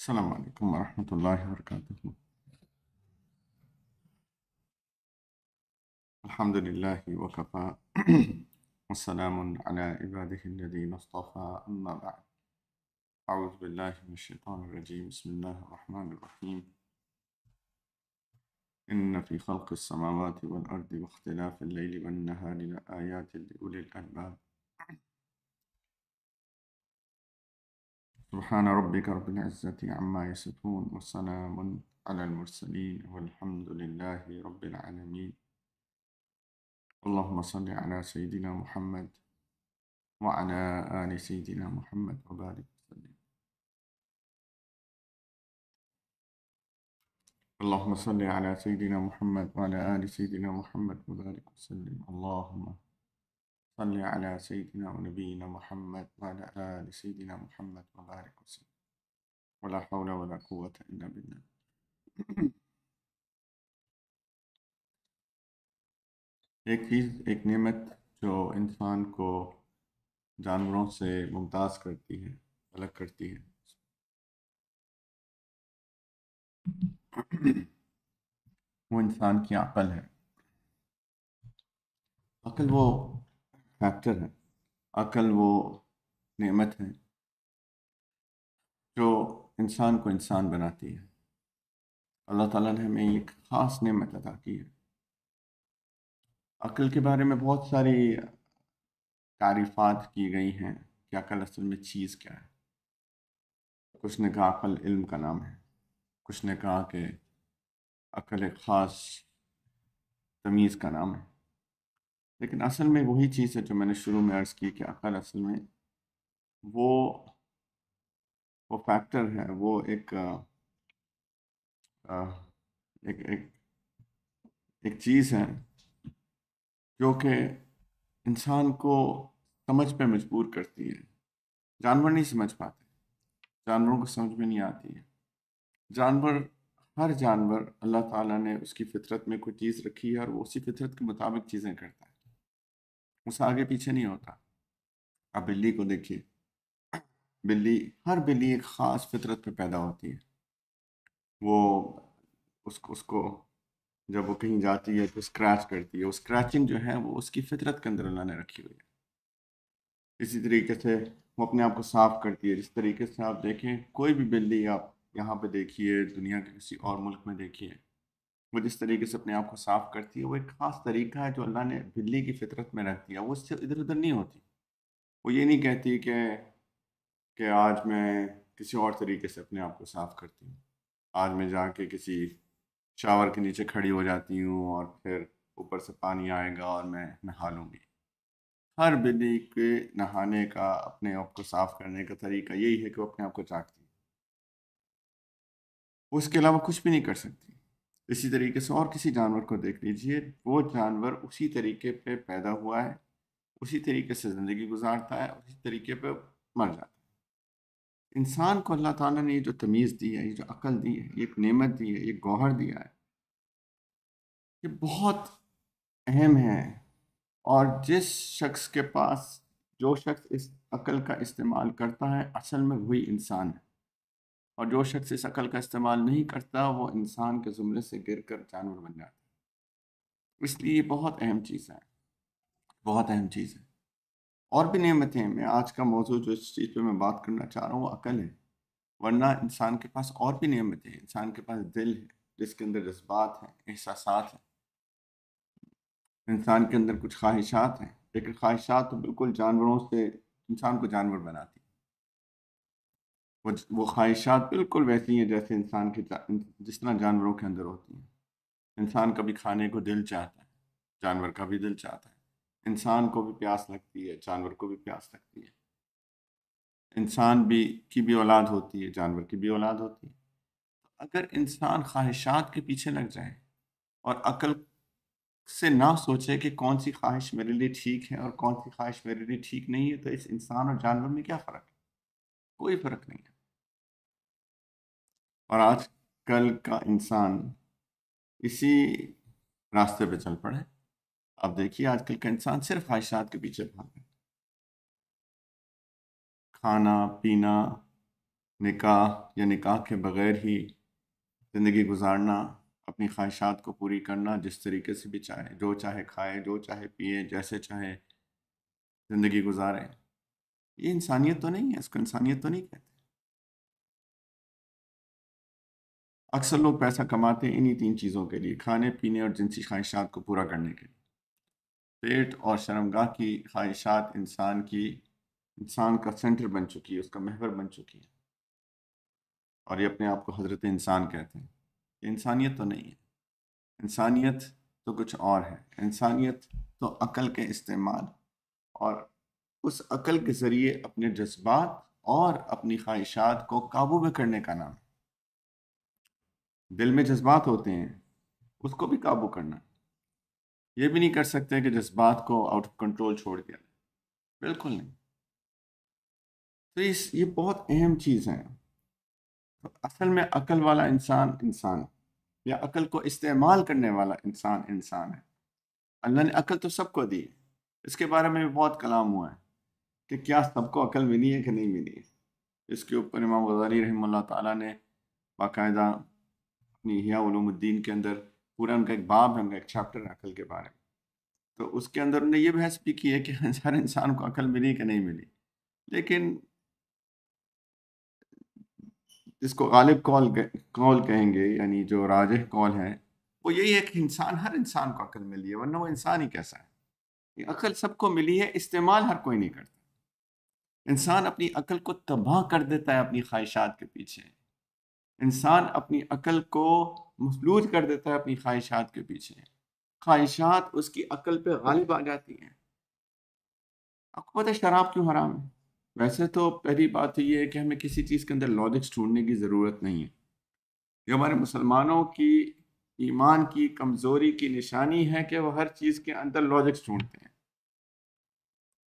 السلام علیکم ورحمۃ اللہ وبرکاتہ۔ الحمد للہ وکفا والسلام علی عبادہ الذین اصطفى اما بعد اعوذ باللہ من الشیطان الرجیم بسم اللہ الرحمن الرحیم ان فی خلق السماوات والارض واختلاف اللیل والنہار لآیات لأولی الالباب سبحان ربک رب العزة عما یصفون وسلام علی المرسلین والحمد للہ رب العالمین۔ اللهم صل على سيدنا محمد وعلى آل سيدنا محمد وبارك وسلم۔ اللهم صل على سيدنا محمد وعلى آل سيدنا محمد وبارك وسلم۔ اللهم صل على سيدنا ونبينا محمد وعلى آل سيدنا محمد وبارك وسلم، ولا حول ولا قوة إلا بالله۔ ایک چیز، ایک نعمت جو انسان کو جانوروں سے ممتاز کرتی ہے، الگ کرتی ہے، وہ انسان کی عقل ہے۔ عقل وہ فیکٹر ہے، عقل وہ نعمت ہے جو انسان کو انسان بناتی ہے۔ اللہ تعالیٰ نے ہمیں ایک خاص نعمت عطا کی ہے۔ عقل کے بارے میں بہت ساری تعریفات کی گئی ہیں کہ عقل اصل میں چیز کیا ہے۔ کچھ نے کہا عقل علم کا نام ہے، کچھ نے کہا کہ عقل ایک خاص تمیز کا نام ہے، لیکن اصل میں وہی چیز ہے جو میں نے شروع میں عرض کی کہ عقل اصل میں وہ فیکٹر ہے، وہ ایک ایک ایک ایک چیز ہے جو کہ انسان کو سمجھ پہ مجبور کرتی ہے۔ جانور نہیں سمجھ پاتے، جانوروں کو سمجھ میں نہیں آتی ہے۔ ہر جانور اللہ تعالیٰ نے اس کی فطرت میں کوئی چیز رکھی ہے اور وہ اسی فطرت کے مطابق چیزیں کرتا ہے، اس آگے پیچھے نہیں ہوتا۔ اب بلی کو دیکھیے، ہر بلی ایک خاص فطرت پہ پیدا ہوتی ہے۔ وہ اس کو جب وہ کہیں جاتی ہے تو اسکریچ کرتی ہے، وہ اسکریچنگ جو ہے وہ اس کی فطرت کے اندر اللہ نے رکھی ہوئی ہے۔ اسی طریقے سے وہ اپنے آپ کو صاف کرتی ہے۔ جس طریقے سے آپ دیکھیں کوئی بھی بلی آپ یہاں پہ دیکھیے، دنیا کے کسی اور ملک میں دیکھیے، وہ جس طریقے سے اپنے آپ کو صاف کرتی ہے وہ ایک خاص طریقہ ہے جو اللہ نے بلی کی فطرت میں رکھ دیا۔ وہ اس سے ادھر ادھر نہیں ہوتی، وہ یہ نہیں کہتی کہ آج میں کسی اور طریقے سے اپنے آپ کو صاف کرتی ہوں، آج میں جا کے کسی شاور کے نیچے کھڑی ہو جاتی ہوں اور پھر اوپر سے پانی آئے گا اور میں نہا لوں گی۔ ہر بلی کے نہانے کا، اپنے آپ کو صاف کرنے کا طریقہ یہی ہے کہ وہ اپنے آپ کو چاٹتی ہے، وہ اس کے علاوہ کچھ بھی نہیں کر سکتی۔ اسی طریقے سے اور کسی جانور کو دیکھ لیجئے، وہ جانور اسی طریقے پہ پیدا ہوا ہے، اسی طریقے سے زندگی گزارتا ہے، اسی طریقے پہ مر جاتا ہے۔ انسان کو اللہ تعالیٰ نے یہ جو تمیز دی ہے، یہ جو عقل دی ہے، یہ ایک نعمت دی ہے، یہ گوہر دیا ہے، یہ بہت اہم ہے۔ اور جو شخص اس عقل کا استعمال کرتا ہے اصل میں وہی انسان ہے، اور جو شخص اس عقل کا استعمال نہیں کرتا وہ انسان کے زمرے سے گر کر جانور بن جاتا ہے۔ اس لیے یہ بہت اہم چیز ہے، بہت اہم چیز ہے۔ اور بھی نعمتیں ہیں، میں آج کا موضوع جو اس چیز پہ میں بات کرنا چاہ رہا ہوں وہ عقل ہے، ورنہ انسان کے پاس اور بھی نعمتیں ہیں۔ انسان کے پاس دل ہے جس کے اندر جذبات ہیں، احساسات ہیں، انسان کے اندر کچھ خواہشات ہیں، لیکن خواہشات تو بالکل جانوروں سے انسان کو جانور بناتی ہیں۔ وہ خواہشات بالکل ویسی ہیں جیسے جس طرح جانوروں کے اندر ہوتی ہیں۔ انسان کا بھی کھانے کو دل چاہتا ہے، جانور کا بھی دل چاہتا ہے۔ انسان کو بھی پیاس لگتی ہے، جانور کو بھی پیاس لگتی ہے۔ انسان کی بھی اولاد ہوتی ہے، جانور کی بھی اولاد ہوتی ہے۔ اگر انسان خواہشات کے پیچھے لگ جائے اور عقل سے نہ سوچے کہ کون سی خواہش میرے لیے ٹھیک ہے اور کون سی خواہش میرے لیے ٹھیک نہیں ہے، تو اس انسان اور جانور میں کیا فرق ہے؟ کوئی فرق نہیں ہے۔ اور آج کل کا انسان اسی راستے پہ چل پڑے۔ اب دیکھیے آج کل کا انسان صرف خواہشات کے پیچھے بھاگ رہا ہے، کھانا پینا، نکاح یا نکاح کے بغیر ہی زندگی گزارنا، اپنی خواہشات کو پوری کرنا، جس طریقے سے بھی چاہے، جو چاہے کھائے، جو چاہے پیے، جیسے چاہے زندگی گزارے، یہ انسانیت تو نہیں ہے، اس کو انسانیت تو نہیں کہتے۔ اکثر لوگ پیسہ کماتے ہیں انہی تین چیزوں کے لیے، کھانے پینے اور جنسی خواہشات کو پورا کرنے کے لیے۔ پیٹ اور شرمگاہ کی خواہشات انسان کا سینٹر بن چکی ہے، اس کا محور بن چکی ہے، اور یہ اپنے آپ کو حضرت انسان کہتے ہیں۔ یہ انسانیت تو نہیں ہے، انسانیت تو کچھ اور ہے۔ انسانیت تو عقل کے استعمال اور اس عقل کے ذریعے اپنے جذبات اور اپنی خواہشات کو قابو میں کرنے کا نام ہے۔ دل میں جذبات ہوتے ہیں، اس کو بھی قابو کرنا۔ یہ بھی نہیں کر سکتے کہ جذبات کو آؤٹ آف کنٹرول چھوڑ دیا، بالکل نہیں۔ تو یہ بہت اہم چیز ہے۔ تو اصل میں عقل والا انسان یا عقل کو استعمال کرنے والا انسان ہے۔ اللہ نے عقل تو سب کو دی ہے، اس کے بارے میں بھی بہت کلام ہوا ہے کہ کیا سب کو عقل ملی ہے کہ نہیں ملی ہے۔ اس کے اوپر امام غزالی رحمہ اللہ تعالیٰ نے باقاعدہ اپنی احیاء علوم الدین کے اندر پورا ان کا ایک باب ہے، ان کا ایک چیپٹر ہے عقل کے بارے میں۔ تو اس کے اندر انہوں نے یہ بحث بھی کی ہے کہ ہر انسان کو عقل ملی کہ نہیں ملی، لیکن جس کو غالب قول کہیں گے، یعنی جو راجح قول ہے، وہ یہی ہے کہ ہر انسان کو عقل ملی ہے، ورنہ وہ انسان ہی کیسا ہے۔ یہ عقل سب کو ملی ہے، استعمال ہر کوئی نہیں کرتا۔ انسان اپنی عقل کو تباہ کر دیتا ہے اپنی خواہشات کے پیچھے، انسان اپنی عقل کو مفلوج کر دیتا ہے اپنی خواہشات کے پیچھے، خواہشات اس کی عقل پہ غالب آ جاتی ہیں۔ آپ کو پتہ ہے شراب کیوں حرام ہے؟ ویسے تو پہلی بات تو یہ ہے کہ ہمیں کسی چیز کے اندر لاجکس ڈھونڈنے کی ضرورت نہیں ہے۔ یہ ہمارے مسلمانوں کی ایمان کی کمزوری کی نشانی ہے کہ وہ ہر چیز کے اندر لاجکس ڈھونڈتے ہیں۔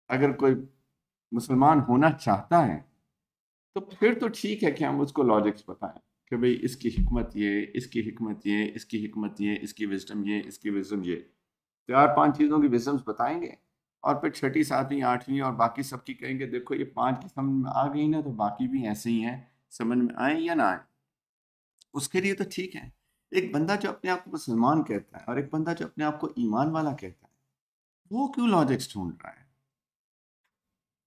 اگر کوئی مسلمان ہونا چاہتا ہے تو پھر تو ٹھیک ہے کہ ہم اس کو لاجکس بتائیں کہ بھئی اس کی حکمت یہ، اس کی حکمت یہ، اس کی حکمت یہ، اس کی وزڈم یہ، اس کی وزڈم یہ، 4-5 چیزوں کی وزڈمس بتائیں گے، اور پھر 6، 7، 8ویں اور باقی سب کی کہیں گے دیکھو یہ 5 کی سمجھ میں آ گئی نا، تو باقی بھی ایسے ہی ہیں، سمجھ میں آئیں یا نہ آئیں، اس کے لیے تو ٹھیک ہے۔ ایک بندہ جو اپنے آپ کو مسلمان کہتا ہے اور ایک بندہ جو اپنے آپ کو ایمان والا کہتا ہے، وہ کیوں لاجکس ڈھونڈ رہا ہے؟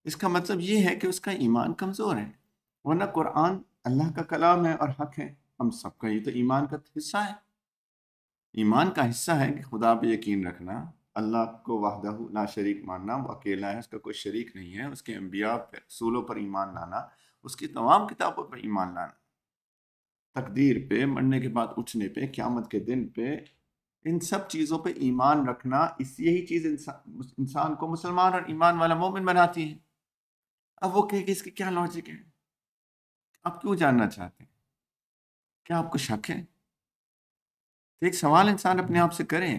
اس کا مطلب یہ ہے کہ اس کا ایمان کمزور ہے، ورنہ قرآن اللہ کا کلام ہے اور حق ہے، ہم سب کا یہ تو ایمان کا حصہ ہے۔ ایمان کا حصہ ہے کہ خدا پہ یقین رکھنا، اللہ کو وحدہ لا شریک ماننا، وہ اکیلا ہے، اس کا کوئی شریک نہیں ہے، اس کے انبیاء پہ، رسولوں پر ایمان لانا، اس کی تمام کتابوں پر ایمان لانا، تقدیر پہ، مرنے کے بعد اٹھنے پہ، قیامت کے دن پہ، ان سب چیزوں پہ ایمان رکھنا، یہی چیز انسان کو مسلمان اور ایمان والا مومن بناتی ہے۔ اب وہ کہے کہ اس کی کیا لاجک ہے؟ آپ کیوں جاننا چاہتے ہیں؟ کیا آپ کو شک ہے؟ تو ایک سوال انسان اپنے آپ سے کریں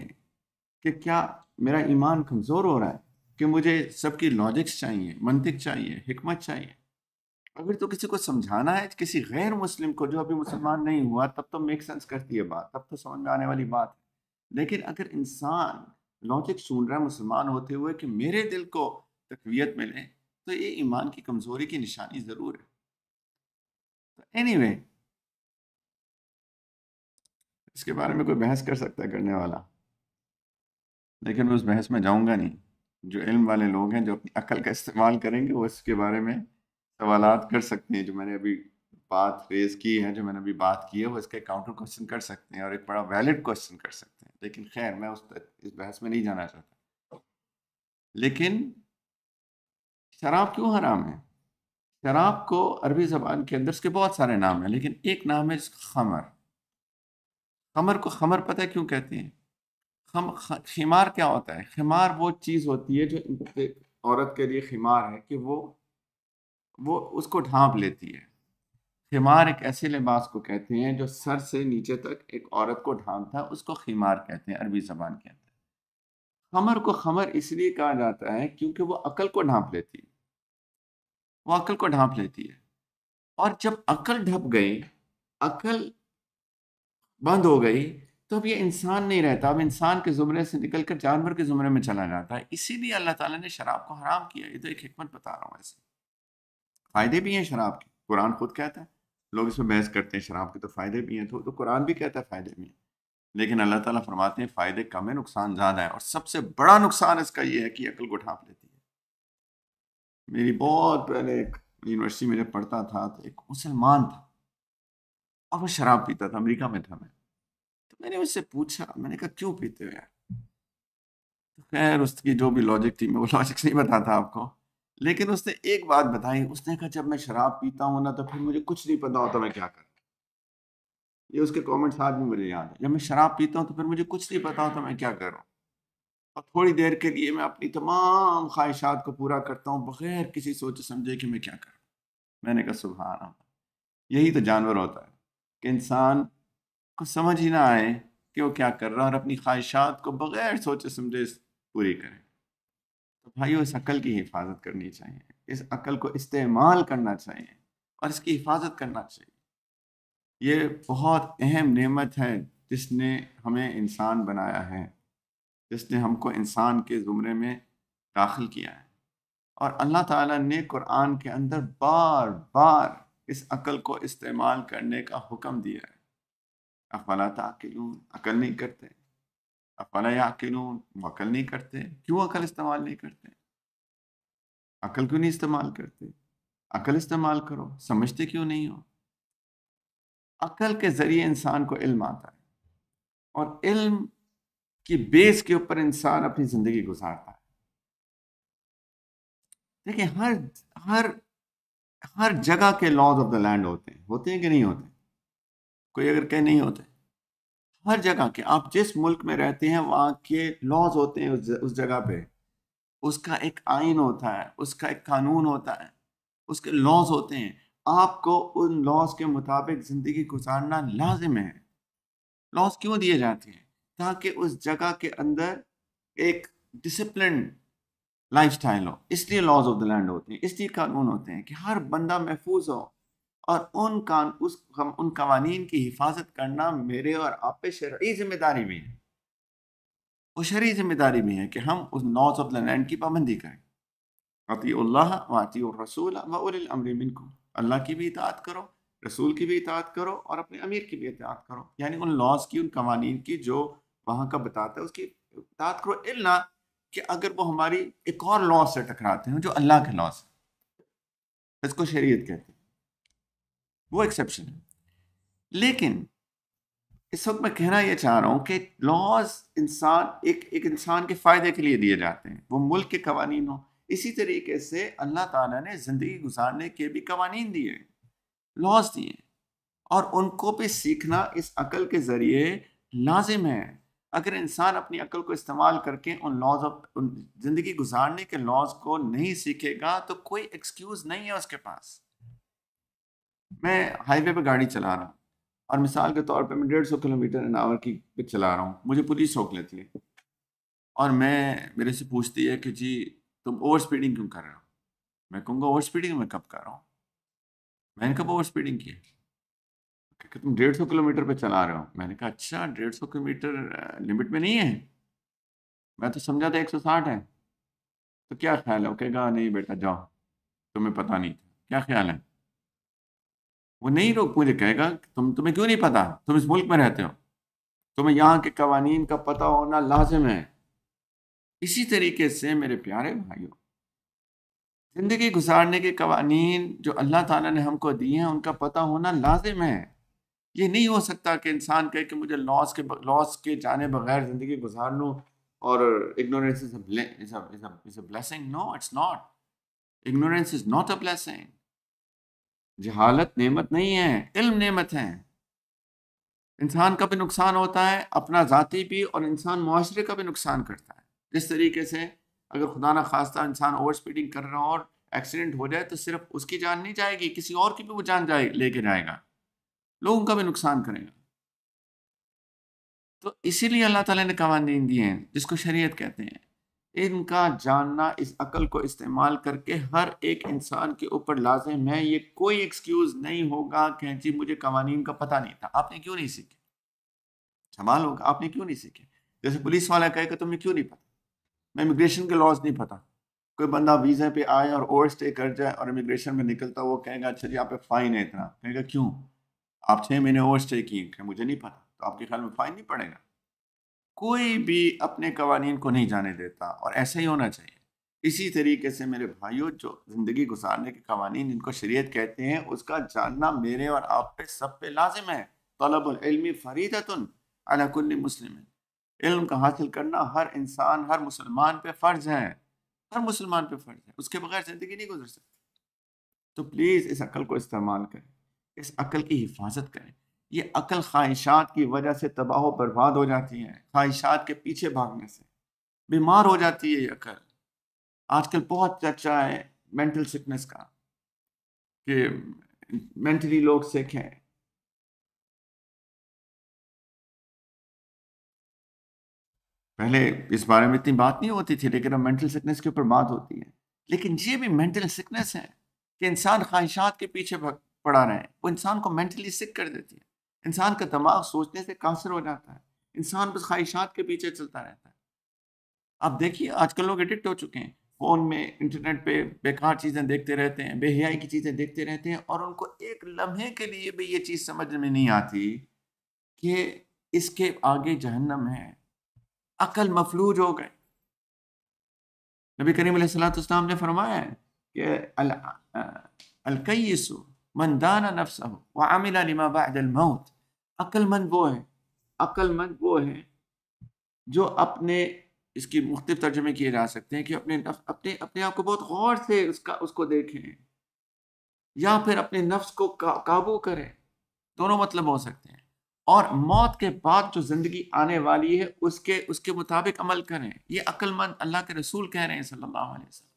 کہ کیا میرا ایمان کمزور ہو رہا ہے کہ مجھے سب کی لاجکس چاہیے، منطق چاہیے، حکمت چاہیے؟ اگر تو کسی کو سمجھانا ہے، کسی غیر مسلم کو جو ابھی مسلمان نہیں ہوا، تب تو میک سینس کرتی ہے بات، تب تو سمجھ میں آنے والی بات ہے۔ لیکن اگر انسان لاجک سن رہا ہے مسلمان ہوتے ہوئے کہ میرے دل کو تقویت ملے، تو یہ ایمان کی کمزوری کی نشانی ضرور ہے۔ تو anyway، اس کے بارے میں کوئی بحث کر سکتا ہے کرنے والا، لیکن میں اس بحث میں جاؤں گا نہیں۔ جو علم والے لوگ ہیں جو اپنی عقل کا استعمال کریں گے، وہ اس کے بارے میں سوالات کر سکتے ہیں۔ جو میں نے ابھی بات ریز کی ہے، جو میں نے ابھی بات کی ہے، وہ اس کے کاؤنٹر کوسچن کر سکتے ہیں اور ایک بڑا ویلڈ کوسچن کر سکتے ہیں، لیکن خیر میں اس بحث میں نہیں جانا چاہتا۔ لیکن شراب کیوں حرام ہے؟ شراب کو عربی زبان کے اندر اس کے بہت سارے نام ہیں، لیکن ایک نام ہے خمر۔ خمر کو خمر پتہ ہے کیوں کہتے ہیں؟ خمار کیا ہوتا ہے؟ خمار وہ چیز ہوتی ہے جو عورت کے لیے خمار ہے کہ وہ اس کو ڈھانپ لیتی ہے۔ خمار ایک ایسے لباس کو کہتے ہیں جو سر سے نیچے تک ایک عورت کو ڈھانپتا ہے، اس کو خمار کہتے ہیں عربی زبان کے اندر۔ خمر کو خمر اس لیے کہا جاتا ہے کیونکہ وہ عقل کو ڈھانپ لیتی ہے، وہ عقل کو ڈھانپ لیتی ہے، اور جب عقل ڈھپ گئی، عقل بند ہو گئی، تو اب یہ انسان نہیں رہتا، اب انسان کے زمرے سے نکل کر جانور کے زمرے میں چلا جاتا ہے۔ اسی لیے اللہ تعالیٰ نے شراب کو حرام کیا۔ یہ تو ایک حکمت بتا رہا ہوں، ایسے فائدے بھی ہیں شراب کے، قرآن خود کہتا ہے لوگ اس میں بحث کرتے ہیں شراب کے تو فائدے بھی ہیں، تو قرآن بھی کہتا ہے فائدے بھی ہیں، لیکن اللہ تعالیٰ فرماتے ہیں فائدے کم ہیں، نقصان زیادہ ہے، اور سب سے بڑا نقصان اس کا یہ ہے کہ عقل کو ڈھانپ لیتی ہے۔ میری بہت پہلے ایک یونیورسٹی میں جب پڑھتا تھا تو ایک مسلمان تھا اور وہ شراب پیتا تھا، امریکہ میں تھا میں، تو میں نے اس سے پوچھا، میں نے کہا کیوں پیتے ہو یار؟ تو خیر اس کی جو بھی لاجک تھی، میں وہ لاجک نہیں بتاتا آپ کو، لیکن اس نے ایک بات بتائی، اس نے کہا جب میں شراب پیتا ہوں نا تو پھر مجھے کچھ نہیں پتا ہوتا میں کیا کروں۔ یہ اس کے کامنٹس آج بھی مجھے یاد ہے، جب میں شراب پیتا ہوں تو پھر مجھے کچھ نہیں پتا ہوتا میں کیا کروں، اور تھوڑی دیر کے لیے میں اپنی تمام خواہشات کو پورا کرتا ہوں بغیر کسی سوچ سمجھے کہ میں کیا کروں۔ میں نے کہا سبحان اللہ، یہی تو جانور ہوتا ہے کہ انسان کو سمجھ ہی نہ آئے کہ وہ کیا کر رہا ہے اور اپنی خواہشات کو بغیر سوچے سمجھے پوری کرے۔ تو بھائیو اس عقل کی حفاظت کرنی چاہیے، اس عقل کو استعمال کرنا چاہیے اور اس کی حفاظت کرنا چاہیے۔ یہ بہت اہم نعمت ہے جس نے ہمیں انسان بنایا ہے، جس نے ہم کو انسان کے زمرے میں داخل کیا ہے، اور اللہ تعالیٰ نے قرآن کے اندر بار بار اس عقل کو استعمال کرنے کا حکم دیا ہے۔ افلا تعقلون، عقل نہیں کرتے؟ افلا یعقلون، وہ عقل نہیں کرتے؟ کیوں عقل استعمال نہیں کرتے؟ عقل کیوں نہیں استعمال کرتے؟ عقل استعمال کرو، سمجھتے کیوں نہیں ہو؟ عقل کے ذریعے انسان کو علم آتا ہے، اور علم کی بیس کے اوپر انسان اپنی زندگی گزارتا ہے۔ دیکھیں ہر ہر جگہ کے لاز آف دا لینڈ ہوتے ہیں کہ نہیں ہوتے؟ کوئی اگر کہ نہیں ہوتے، ہر جگہ کے، آپ جس ملک میں رہتے ہیں وہاں کے لاز ہوتے ہیں، اس جگہ پہ اس کا ایک آئین ہوتا ہے، اس کا ایک قانون ہوتا ہے، اس کے لاز ہوتے ہیں، آپ کو ان لاز کے مطابق زندگی گزارنا لازم ہے۔ لاز کیوں دیے جاتے ہیں؟ تاکہ اس جگہ کے اندر ایک ڈسپلن لائف سٹائل ہو، اس لیے لاز آف دا لینڈ ہوتے ہیں، اس لیے قانون ہوتے ہیں کہ ہر بندہ محفوظ ہو، اور ان قوانین کی حفاظت کرنا میرے اور آپ پہ شرعی ذمہ داری بھی ہے۔ وہ شرعی ذمہ داری بھی ہے کہ ہم اس لاز آف دا لینڈ کی پابندی کریں۔ اطیعوا اللہ واطیعوا الرسول واولی الامر منکم، اللہ کی بھی اطاعت کرو، رسول کی بھی اطاعت کرو، اور اپنے امیر کی بھی اطاعت کرو، یعنی ان لاز کی، ان قوانین کی جو وہاں کا بتاتا ہے اس کی اطاعت کرو، الا کہ اگر وہ ہماری ایک اور لا سے ٹکراتے ہیں جو اللہ کے لا سے، اس کو شریعت کہتے ہیں، وہ ایکسیپشن ہے۔ لیکن اس وقت میں کہنا یہ چاہ رہا ہوں کہ لاز ایک انسان کے فائدے کے لیے دیے جاتے ہیں، وہ ملک کے قوانین ہوں، اسی طریقے سے اللہ تعالیٰ نے زندگی گزارنے کے بھی قوانین دیے، لاز دیے، اور ان کو بھی سیکھنا اس عقل کے ذریعے لازم ہے۔ اگر انسان اپنی عقل کو استعمال کر کے ان زندگی گزارنے کے لاز کو نہیں سیکھے گا تو کوئی ایکسکیوز نہیں ہے اس کے پاس۔ میں ہائی وے پہ گاڑی چلا رہا ہوں، اور مثال کے طور پہ میں 150 کلومیٹر ان آور کی پہ چلا رہا ہوں، مجھے پولیس روک لیتی ہے اور میرے سے پوچھتی ہے کہ جی تم اوور سپیڈنگ کیوں کر رہے ہو؟ میں کہوں گا اوور سپیڈنگ میں کب کر رہا ہوں؟ میں نے کب اوور سپیڈنگ کی؟ کہ تم 150 کلومیٹر پہ چلا رہے ہو۔ میں نے کہا اچھا 150 کلومیٹر لمٹ میں نہیں ہے، میں تو سمجھا تھا 160 ہے، تو کیا خیال ہے؟ وہ کہے گا نہیں بیٹا جاؤ، تمہیں پتہ نہیں تھا، کیا خیال ہے؟ وہ نہیں روک، مجھے کہے گا تمہیں کیوں نہیں پتا، تم اس ملک میں رہتے ہو، تمہیں یہاں کے قوانین کا پتہ ہونا لازم ہے۔ اسی طریقے سے میرے پیارے بھائیوں، زندگی گزارنے کے قوانین جو اللہ تعالیٰ نے ہم کو دیے ہیں ان کا پتہ ہونا لازم ہے۔ یہ نہیں ہو سکتا کہ انسان کہے کہ مجھے لاس کے جانے بغیر زندگی گزار لوں، اور ignorance is a blessing. No, it's not. Ignorance is not a blessing. جہالت نعمت نہیں ہے، علم نعمت ہے۔ انسان کا بھی نقصان ہوتا ہے، اپنا ذاتی بھی، اور انسان معاشرے کا بھی نقصان کرتا ہے۔ جس طریقے سے اگر خدا نہ خواستہ انسان اوور سپیڈنگ کر رہا ہو اور ایکسیڈنٹ ہو جائے تو صرف اس کی جان نہیں جائے گی، کسی اور کی بھی وہ جان لے کے جائے گا، لوگوں کا بھی نقصان کرے گا۔ تو اسی لیے اللہ تعالیٰ نے قوانین دیے ہیں جس کو شریعت کہتے ہیں، ان کا جاننا اس عقل کو استعمال کر کے ہر ایک انسان کے اوپر لازم ہے۔ یہ کوئی ایکسکیوز نہیں ہوگا کہ جی مجھے قوانین کا پتہ نہیں تھا۔ آپ نے کیوں نہیں سیکھے؟ سوال ہوگا آپ نے کیوں نہیں سیکھے؟ جیسے پولیس والا کہے کہ تمہیں کیوں نہیں پتا، میں امیگریشن کے لاز نہیں پتا، کوئی بندہ ویزے پہ آئے اور اوور اسٹے کر جائے اور امیگریشن میں نکلتا وہ کہے گا اچھا جی آپ پہ فائن ہے اتنا، کہے گا کیوں؟ آپ 6 مہینے اوور اسٹے کیے، کہ مجھے نہیں پتا، تو آپ کے خیال میں فائن نہیں پڑے گا؟ کوئی بھی اپنے قوانین کو نہیں جانے دیتا، اور ایسا ہی ہونا چاہیے۔ اسی طریقے سے میرے بھائیوں، جو زندگی گزارنے کے قوانین جن کو شریعت کہتے ہیں، اس کا جاننا میرے اور آپ پہ سب پہ لازم ہے۔ طلب العلم فریضۃ علی کل مسلم، علم کا حاصل کرنا ہر انسان، ہر مسلمان پہ فرض ہے، ہر مسلمان پہ فرض ہے، اس کے بغیر زندگی نہیں گزر سکتی۔ تو پلیز اس عقل کو استعمال کریں، اس عقل کی حفاظت کریں۔ یہ عقل خواہشات کی وجہ سے تباہ و برباد ہو جاتی ہے، خواہشات کے پیچھے بھاگنے سے بیمار ہو جاتی ہے یہ عقل۔ آج کل بہت چرچا ہے مینٹل سکنس کا، کہ مینٹلی لوگ سیکھ ہیں۔ پہلے اس بارے میں اتنی بات نہیں ہوتی تھی، لیکن اب مینٹل سکنس کے اوپر بات ہوتی ہے۔ لیکن یہ بھی مینٹل سکنس ہے کہ انسان خواہشات کے پیچھے پڑا رہے، وہ انسان کو مینٹلی سک کر دیتی ہے۔ انسان کا دماغ سوچنے سے قاصر ہو جاتا ہے، انسان بس خواہشات کے پیچھے چلتا رہتا ہے۔ آپ دیکھیے آج کل لوگ ایڈکٹ ہو چکے ہیں، فون میں انٹرنیٹ پہ بیکار چیزیں دیکھتے رہتے ہیں، بے حیائی کی چیزیں دیکھتے رہتے ہیں، اور ان کو ایک لمحے کے لیے بھی یہ چیز سمجھ میں نہیں آتی کہ اس کے آگے جہنم ہے۔ عقل مفلوج ہو گئے۔ نبی کریم علیہ الصلوۃ والسلام نے فرمایا ہے کہ الکیس من دان نفسہ وعمل لما بعد الموت۔ عقل مند وہ ہے، عقل مند وہ ہے جو اپنے، اس کی مختلف ترجمے کیے جا سکتے ہیں کہ اپنے آپ کو بہت غور سے اس کو دیکھیں، یا پھر اپنے نفس کو قابو کریں، دونوں مطلب ہو سکتے ہیں، اور موت کے بعد جو زندگی آنے والی ہے اس کے مطابق عمل کریں۔ یہ عقل مند اللہ کے رسول کہہ رہے ہیں صلی اللہ علیہ وسلم۔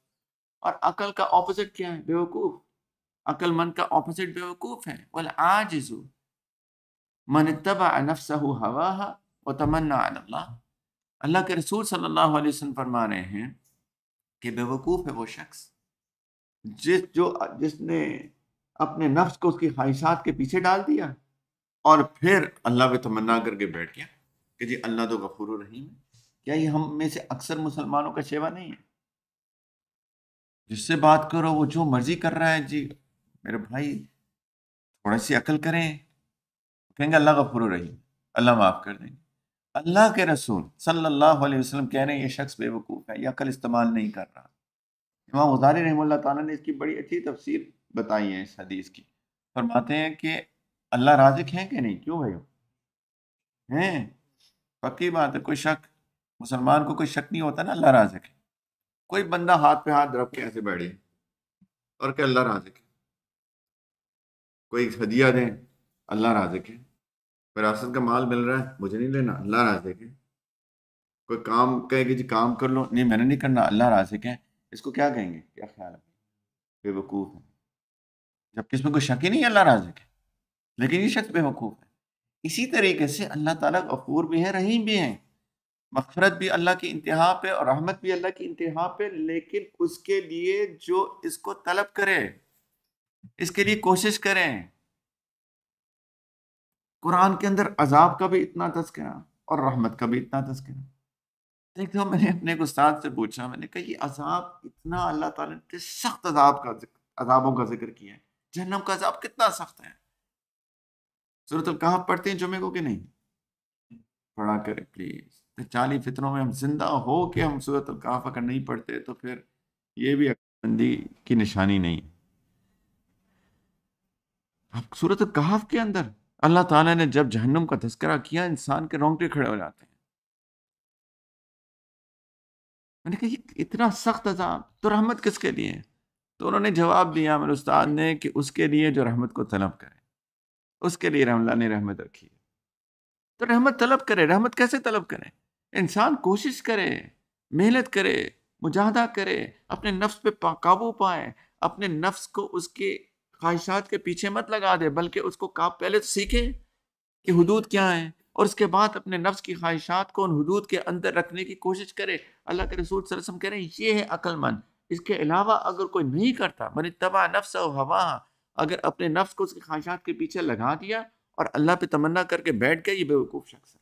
اور عقل کا اپوزٹ کیا ہے؟ بیوقوف۔ عقل مند کا اپوزٹ بیوقوف ہے۔ والعاجز من اتبع نفسہ ہواہا وتمنى علی اللہ۔ اللہ کے رسول صلی اللہ علیہ وسلم فرما رہے ہیں کہ بیوقوف ہے وہ شخص جس نے اپنے نفس کو اس کی خواہشات کے پیچھے ڈال دیا، اور پھر اللہ پہ تمنا کر کے بیٹھ گیا کہ جی اللہ تو غفور الرحیم ہے۔ کیا یہ ہم میں سے اکثر مسلمانوں کا شیوا نہیں ہے؟ جس سے بات کرو وہ جو مرضی کر رہا ہے، جی میرے بھائی تھوڑا سی عقل کریں، کہیں گے اللہ غفور الرحیم، اللہ معاف کر دیں گے۔ اللہ کے رسول صلی اللہ علیہ وسلم کہہ رہے ہیں یہ شخص بے وقوف ہے، یہ عقل استعمال نہیں کر رہا۔ امام غزالی رحمہ اللہ تعالیٰ نے اس کی بڑی اچھی تفسیر بتائی ہے اس حدیث کی۔ فرماتے ہیں کہ اللہ رازق ہیں کہ نہیں؟ کیوں بھائیو؟ ہیں، پکی بات ہے، کوئی شک، مسلمان کو کوئی شک نہیں ہوتا نا اللہ رازق ہے۔ کوئی بندہ ہاتھ پہ ہاتھ رکھ کے ایسے بیٹھے اور کہ اللہ رازق ہے، کوئی ہدیہ دیں اللہ رازق ہے، وراثت کا مال مل رہا ہے مجھے نہیں لینا اللہ رازق ہے، کوئی کام کہے کہ جی کام کر لو، نہیں میں نے نہیں کرنا اللہ رازق ہے، اس کو کیا کہیں گے؟ کیا خیال ہے؟ بے وقوف ہے، جبکہ اس میں کوئی شک ہی نہیں اللہ رازق ہے، لیکن یہ شخص بے وقوف ہے۔ اسی طریقے سے اللہ تعالیٰ غفور بھی ہیں، رحیم بھی ہیں، مغفرت بھی اللہ کی انتہا پہ اور رحمت بھی اللہ کی انتہا پہ، لیکن اس کے لیے جو اس کو طلب کرے، اس کے لیے کوشش کریں۔ قرآن کے اندر عذاب کا بھی اتنا تذکرہ اور رحمت کا بھی اتنا تذکرہ۔ دیکھو میں نے اپنے ایک استاد سے پوچھا، میں نے کہا یہ عذاب اتنا اللہ تعالیٰ نے سخت عذابوں کا ذکر کیا ہے، جہنم کا عذاب کتنا سخت ہے۔ سورۃ الکہف پڑھتے ہیں جمعے کو کہ نہیں؟ پڑھا کرے پلیز۔ 40 فتنوں میں ہم زندہ ہو کہ ہم سورۃ الکہف اگر نہیں پڑھتے تو پھر یہ بھی عقل مندی کی نشانی نہیں۔ اب سورۃ الکہف کے اندر اللہ تعالیٰ نے جب جہنم کا تذکرہ کیا، انسان کے رونگٹے کھڑے ہو جاتے ہیں۔ میں نے کہا یہ اتنا سخت عذاب تو رحمت کس کے لیے ہے؟ تو انہوں نے جواب دیا میرے استاد نے کہ اس کے لیے جو رحمت کو طلب کرے، اس کے لیے اللہ نے رحمت رکھی ہے۔ تو رحمت طلب کرے۔ رحمت کیسے طلب کرے؟ انسان کوشش کرے، محنت کرے، مجاہدہ کرے، اپنے نفس پہ قابو پائے، اپنے نفس کو اس کے خواہشات کے پیچھے مت لگا دے، بلکہ اس کو پہلے تو سیکھے کہ حدود کیا ہیں، اور اس کے بعد اپنے نفس کی خواہشات کو ان حدود کے اندر رکھنے کی کوشش کرے۔ اللہ کے رسول صلی اللہ علیہ وسلم کہہ رہے ہیں یہ ہے عقل مند۔ اس کے علاوہ اگر کوئی نہیں کرتا، من اتبع نفسہ ہواہا، اگر اپنے نفس کو اس کی خواہشات کے پیچھے لگا دیا اور اللہ پہ تمنا کر کے بیٹھ گیا، یہ بیوقوف شخص ہے۔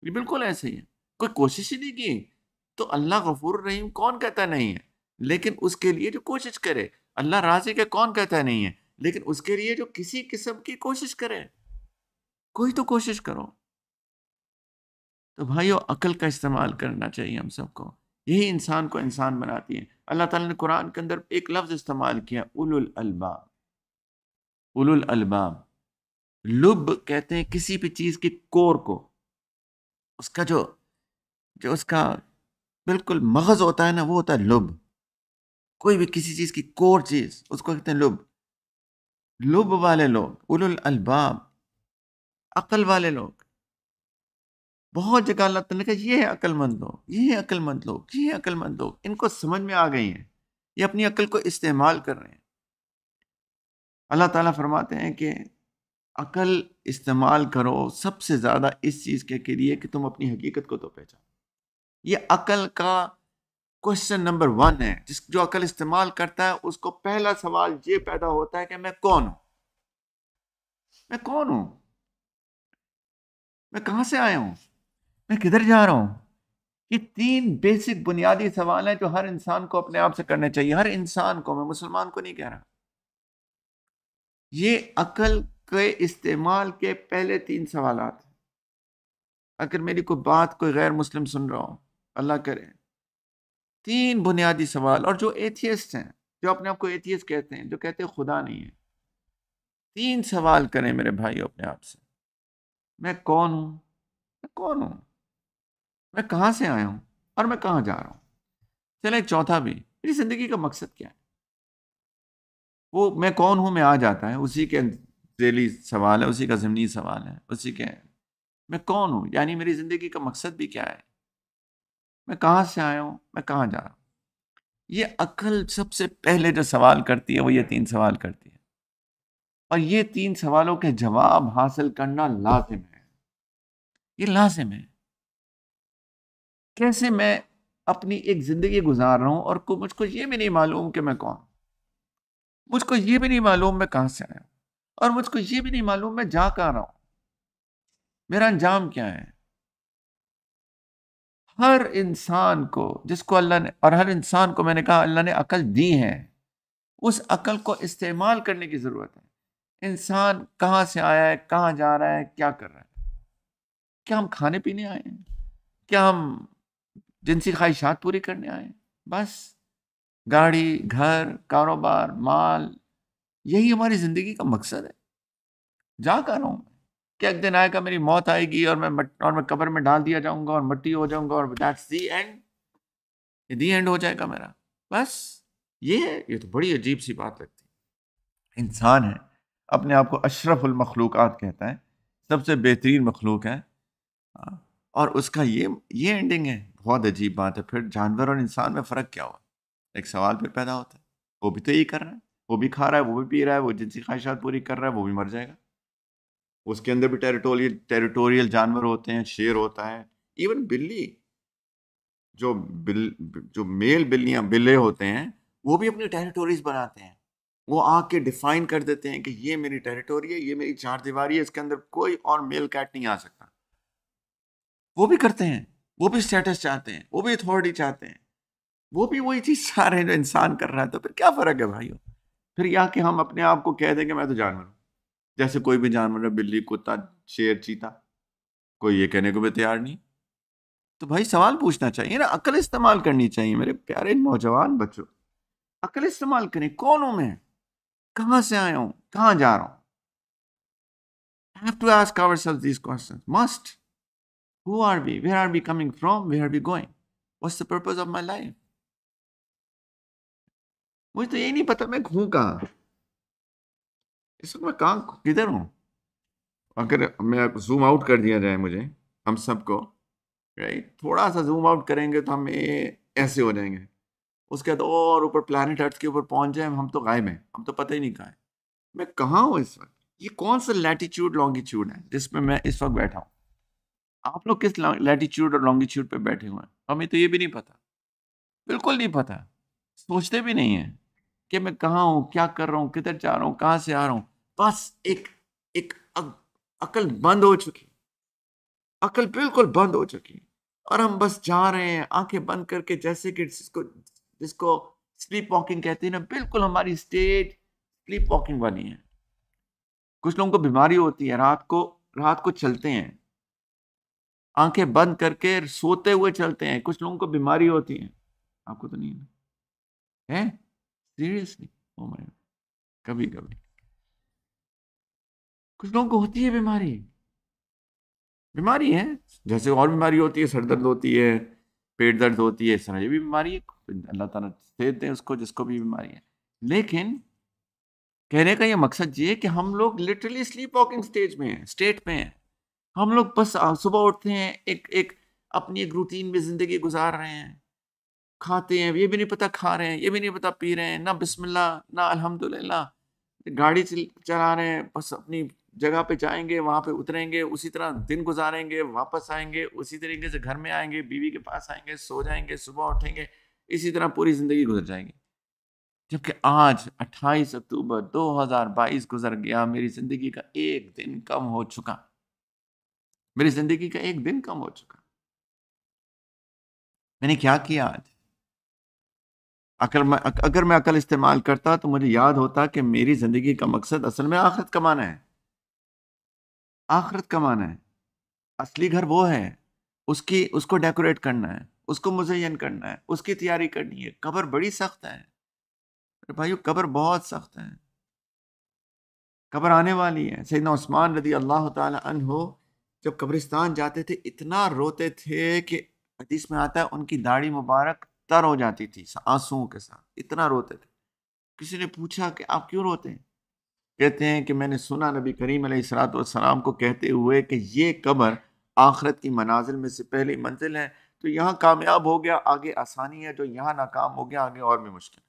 یہ بالکل ایسے ہی ہے، کوئی کوشش ہی نہیں کی۔ تو اللہ غفور الرحیم کون کہتا نہیں ہے؟ لیکن اس کے لیے جو کوشش کرے. اللہ راضی کے کون کہتا ہے نہیں ہے، لیکن اس کے لیے جو کسی قسم کی کوشش کرے. کوئی تو کوشش کرو. تو بھائیو، عقل کا استعمال کرنا چاہیے ہم سب کو. یہی انسان کو انسان بناتی ہے. اللہ تعالیٰ نے قرآن کے اندر ایک لفظ استعمال کیا، اولو الالباب. اولو الالباب، لب کہتے ہیں کسی بھی چیز کی کور کو. اس کا جو اس کا بالکل مغز ہوتا ہے نا، وہ ہوتا ہے لب. کوئی بھی کسی چیز کی کور چیز، اس کو کہتے ہیں لب. لب والے لوگ اولو الالباب، عقل والے لوگ. بہت جگہ اللہ تعالیٰ نے کہا یہ ہے عقل مند لوگ، یہ ہے عقل مند لوگ، یہ ہے عقل مند لوگ. ان کو سمجھ میں آ گئی ہیں، یہ اپنی عقل کو استعمال کر رہے ہیں. اللہ تعالیٰ فرماتے ہیں کہ عقل استعمال کرو سب سے زیادہ اس چیز کے لیے کہ تم اپنی حقیقت کو تو پہچانو. یہ عقل کا کوشچن نمبر 1 ہے. جو عقل استعمال کرتا ہے اس کو پہلا سوال یہ پیدا ہوتا ہے کہ میں کون ہوں؟ میں کون ہوں؟ میں کہاں سے آیا ہوں؟ میں کدھر جا رہا ہوں؟ یہ 3 بیسک بنیادی سوال ہیں جو ہر انسان کو اپنے آپ سے کرنے چاہیے. ہر انسان کو، میں مسلمان کو نہیں کہہ رہا. یہ عقل کے استعمال کے پہلے 3 سوالات ہیں. اگر میری کوئی بات کوئی غیر مسلم سن رہا ہو، اللہ کرے، 3 بنیادی سوال. اور جو ایتھیسٹ ہیں، جو اپنے آپ کو ایتھیسٹ کہتے ہیں، جو کہتے ہیں خدا نہیں ہے، 3 سوال کریں میرے بھائی اپنے آپ سے. میں کون ہوں؟ میں کون ہوں؟ میں کہاں سے آیا ہوں؟ اور میں کہاں جا رہا ہوں؟ چلیں ایک چوتھا بھی، میری زندگی کا مقصد کیا ہے؟ وہ میں کون ہوں میں آ جاتا ہے، اسی کے ذیلی سوال ہے، اسی کا ضمنی سوال ہے، اسی کے میں کون ہوں، یعنی میری زندگی کا مقصد بھی کیا ہے؟ میں کہاں سے آیا ہوں؟ میں کہاں جا رہا ہوں؟ یہ عقل سب سے پہلے جو سوال کرتی ہے وہ یہ 3 سوال کرتی ہے. اور یہ 3 سوالوں کے جواب حاصل کرنا لازم ہے. یہ لازم ہے. کیسے میں اپنی ایک زندگی گزار رہا ہوں اور مجھ کو یہ بھی نہیں معلوم کہ میں کون ہوں؟ مجھ کو یہ بھی نہیں معلوم میں کہاں سے آیا ہوں، اور مجھ کو یہ بھی نہیں معلوم میں جا کہاں رہا ہوں، میرا انجام کیا ہے؟ ہر انسان کو، جس کو اللہ نے، اور ہر انسان کو میں نے کہا اللہ نے عقل دی ہے، اس عقل کو استعمال کرنے کی ضرورت ہے. انسان کہاں سے آیا ہے، کہاں جا رہا ہے، کیا کر رہا ہے؟ کیا ہم کھانے پینے آئے ہیں؟ کیا ہم جنسی خواہشات پوری کرنے آئے ہیں؟ بس گاڑی، گھر، کاروبار، مال، یہی ہماری زندگی کا مقصد ہے. جا کر رہا ہوں کہ ایک دن آئے گا میری موت آئے گی اور میں قبر میں ڈال دیا جاؤں گا اور مٹی ہو جاؤں گا، اور دیٹس دی اینڈ. یہ دی اینڈ ہو جائے گا میرا، بس. یہ ہے. یہ تو بڑی عجیب سی بات لگتی ہے. انسان ہے، اپنے آپ کو اشرف المخلوقات کہتا ہے، سب سے بہترین مخلوق ہے، اور اس کا یہ اینڈنگ ہے. بہت عجیب بات ہے. پھر جانور اور انسان میں فرق کیا ہوا؟ ایک سوال پھر پیدا ہوتا ہے. وہ بھی تو یہی کر رہا ہے، وہ بھی کھا رہا ہے، وہ بھی پی رہا ہے، وہ جنسی خواہشات پوری کر رہا ہے، وہ بھی مر جائے گا. اس کے اندر بھی ٹیریٹوریل جانور ہوتے ہیں، شیر ہوتا ہے، ایون بلی. جو میل بلے ہوتے ہیں وہ بھی اپنی ٹیریٹوریز بناتے ہیں. وہ آ کے ڈیفائن کر دیتے ہیں کہ یہ میری ٹیریٹوری ہے، یہ میری 4 دیواری ہے، اس کے اندر کوئی اور میل کیٹ نہیں آ سکتا. وہ بھی کرتے ہیں، وہ بھی اسٹیٹس چاہتے ہیں، وہ بھی اتھارٹی چاہتے ہیں، وہ بھی وہی چیز چاہ رہے ہیں جو انسان کر رہا ہے. تو پھر کیا فرق ہے بھائیو؟ پھر یا کہ ہم اپنے آپ کو کہہ دیں کہ میں تو جانور ہوں، جیسے کوئی بھی جانور ہے، بلی، کتا، شیر، چیتا، کوئی یہ کہنے کو بھی تیار نہیں. تو بھائی سوال پوچھنا چاہیے نا، عقل استعمال کرنی چاہیے. میرے پیارے نوجوان بچوں، عقل استعمال کریں. کون ہوں میں؟ کہاں سے آیا ہوں؟ کہاں جا رہا ہوں؟ I have to ask ourselves these questions. Must. Who are we? Where are we coming from? Where are we going? What's the purpose of my life? مجھے تو یہی نہیں پتا میں ہوں کہاں، اس وقت میں کہاں کدھر ہوں. اگر میں زوم آؤٹ کر دیا جائے مجھے، ہم سب کو، تھوڑا سا زوم آؤٹ کریں گے تو ہم ایسے ہو جائیں گے. اس کے بعد اور اوپر پلانٹ ارتھ کے اوپر پہنچ جائیں، ہم تو غائب ہیں، ہم تو پتہ ہی نہیں کہاں ہے. میں کہاں ہوں اس وقت؟ یہ کون سا لیٹیچیوڈ لانگیچیوڈ ہے جس میں اس وقت بیٹھا ہوں؟ آپ لوگ کس لیٹیچیوڈ اور لانگیچیوڈ پہ بیٹھے ہوئے ہیں؟ ہمیں تو یہ بھی نہیں پتا، بالکل نہیں پتا. سوچتے بھی نہیں ہیں کہ میں کہاں ہوں، کیا کر رہا ہوں، کدھر جا رہا ہوں، کہاں سے آ رہا ہوں. بس ایک عقل بند ہو چکی، عقل بالکل بند ہو چکی، اور ہم بس جا رہے ہیں آنکھیں بند کر کے، جیسے کہ جس کو سلیپ واکنگ کہتے ہیں نا، بالکل ہماری اسٹیٹ سلیپ واکنگ والی ہے. کچھ لوگوں کو بیماری ہوتی ہے، رات کو چلتے ہیں، آنکھیں بند کر کے سوتے ہوئے چلتے ہیں. کچھ لوگوں کو بیماری ہوتی ہے، آپ کو تو نہیں ہے سیریسلی؟ او مائی گاڈ. کبھی کبھی کچھ لوگوں کو ہوتی ہے بیماری ہے، جیسے اور بیماری ہوتی ہے، سر درد ہوتی ہے، پیٹ درد ہوتی ہے، اس طرح یہ بھی بیماری ہے. اللہ تعالیٰ صحت دے اس کو جس کو بھی بیماری ہے. لیکن کہنے کا یہ مقصد یہ ہے کہ ہم لوگ لٹرلی سلیپ واکنگ اسٹیٹ میں ہیں. ہم لوگ بس صبح اٹھتے ہیں، ایک اپنی ایک روٹین میں زندگی گزار رہے ہیں، کھاتے ہیں، یہ بھی نہیں پتا کھا رہے ہیں، یہ بھی نہیں پتا پی رہے ہیں، نہ بسم اللہ نہ الحمدللہ. گاڑی چلا رہے ہیں، بس اپنی جگہ پہ جائیں گے، وہاں پہ اتریں گے، اسی طرح دن گزاریں گے، واپس آئیں گے، اسی طریقے سے گھر میں آئیں گے، بیوی کے پاس آئیں گے، سو جائیں گے، صبح اٹھیں گے، اسی طرح پوری زندگی گزر جائیں گی. جبکہ آج 28 اکتوبر 2022 گزر گیا، میری زندگی کا ایک دن کم ہو چکا. میں نے کیا کیا آج؟ اگر میں عقل استعمال کرتا تو مجھے یاد ہوتا کہ میری زندگی کا مقصد اصل میں آخرت کمانا ہے. اصلی گھر وہ ہے، اس کو ڈیکوریٹ کرنا ہے، اس کو مزین کرنا ہے، اس کی تیاری کرنی ہے. قبر بڑی سخت ہے بھائیو، قبر بہت سخت ہے. قبر آنے والی ہے. سیدنا عثمان رضی اللہ تعالی عنہ جب قبرستان جاتے تھے اتنا روتے تھے کہ حدیث میں آتا ہے ان کی داڑھی مبارک تر ہو جاتی تھی آنسوؤں کے ساتھ، اتنا روتے تھے. کسی نے پوچھا کہ آپ کیوں روتے ہیں؟ کہتے ہیں کہ میں نے سنا نبی کریم علیہ الصلوۃ والسلام کو کہتے ہوئے کہ یہ قبر آخرت کی منازل میں سے پہلی منزل ہے، تو یہاں کامیاب ہو گیا آگے آسانی ہے، جو یہاں ناکام ہو گیا آگے اور بھی مشکل ہے.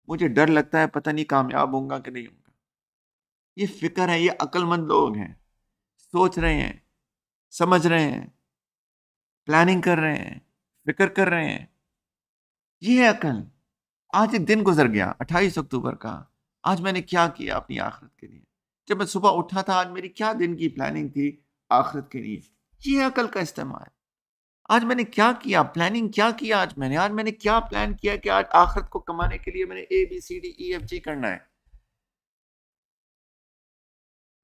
مجھے ڈر لگتا ہے پتہ نہیں کامیاب ہوں گا کہ نہیں ہوں گا. یہ فکر ہے، یہ عقل مند لوگ ہیں، سوچ رہے ہیں، سمجھ رہے ہیں، پلاننگ کر رہے ہیں، فکر کر رہے ہیں. یہ ہے عقل. آج ایک دن گزر گیا 28 اکتوبر کا، آج میں نے کیا کیا اپنی آخرت کے لیے؟ جب میں صبح اٹھا تھا آج میری کیا دن کی پلاننگ تھی آخرت کے لیے؟ یہ عقل کا استعمال. آج میں نے کیا کیا، پلاننگ کیا کیا آج میں نے کیا پلان کیا کہ آج آخرت کو کمانے کے لیے میں نے ABCDEFG کرنا ہے.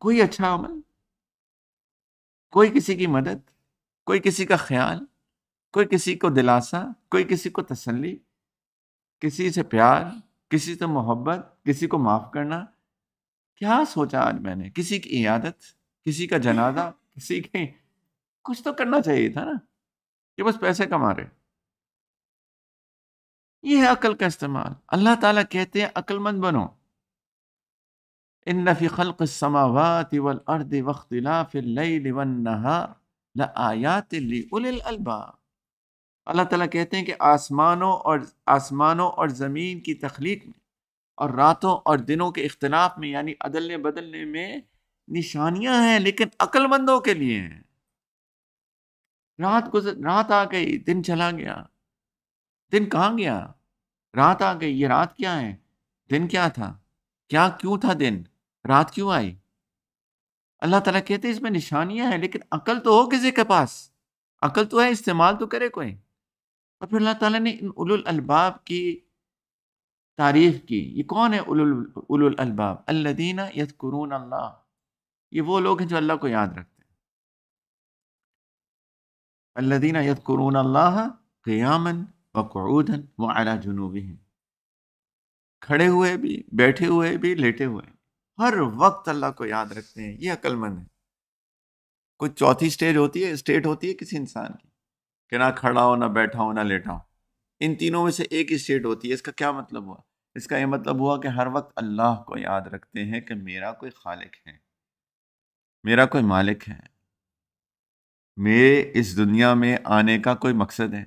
کوئی اچھا عمل، کوئی کسی کی مدد، کوئی کسی کا خیال، کوئی کسی کو دلاسا، کوئی کسی کو تسلی، کسی سے پیار، کسی سے محبت، کسی کو معاف کرنا. کیا سوچا آج میں نے؟ کسی کی عیادت، کسی کا جنازہ، کسی کے کچھ تو کرنا چاہیے تھا نا، یہ بس پیسے کما رہے. یہ ہے عقل کا استعمال. اللہ تعالیٰ کہتے ہیں عقل مند بنو. ان فی خلق السماوات والارض واختلاف اللیل والنہار لآیات لأولی الالباب. اللہ تعالیٰ کہتے ہیں کہ آسمانوں اور زمین کی تخلیق میں اور راتوں اور دنوں کے اختلاف میں، یعنی عدلنے بدلنے میں نشانیاں ہیں، لیکن عقل مندوں کے لیے ہیں. رات آ گئی، دن چلا گیا. دن کہاں گیا؟ رات آ گئی. یہ رات کیا ہے؟ دن کیا تھا؟ کیوں تھا دن؟ رات کیوں آئی؟ اللہ تعالیٰ کہتے ہیں اس میں نشانیاں ہیں، لیکن عقل تو ہو کسی کے پاس، عقل تو ہے، استعمال تو کرے کوئی. اور پھر اللہ تعالیٰ نے ان اولو الالباب کی تعریف کی. یہ کون ہے اولو الالباب؟ الذین یذکرون اللہ. یہ وہ لوگ ہیں جو اللہ کو یاد رکھتے ہیں. الذین یذکرون اللہ قیاما وقعودا وعلی جنوبہم. کھڑے ہوئے بھی، بیٹھے ہوئے بھی، لیٹے ہوئے، ہر وقت اللہ کو یاد رکھتے ہیں. یہ عقل مند ہے. کوئی چوتھی اسٹیٹ ہوتی ہے کسی انسان کی کہ نہ کھڑا ہو، نہ بیٹھا ہو، نہ لیٹا ہو. ان تینوں میں سے ایک ہی اسٹیٹ ہوتی ہے. اس کا کیا مطلب ہوا؟ اس کا یہ مطلب ہوا کہ ہر وقت اللہ کو یاد رکھتے ہیں کہ میرا کوئی خالق ہے، میرا کوئی مالک ہے، میرے اس دنیا میں آنے کا کوئی مقصد ہے،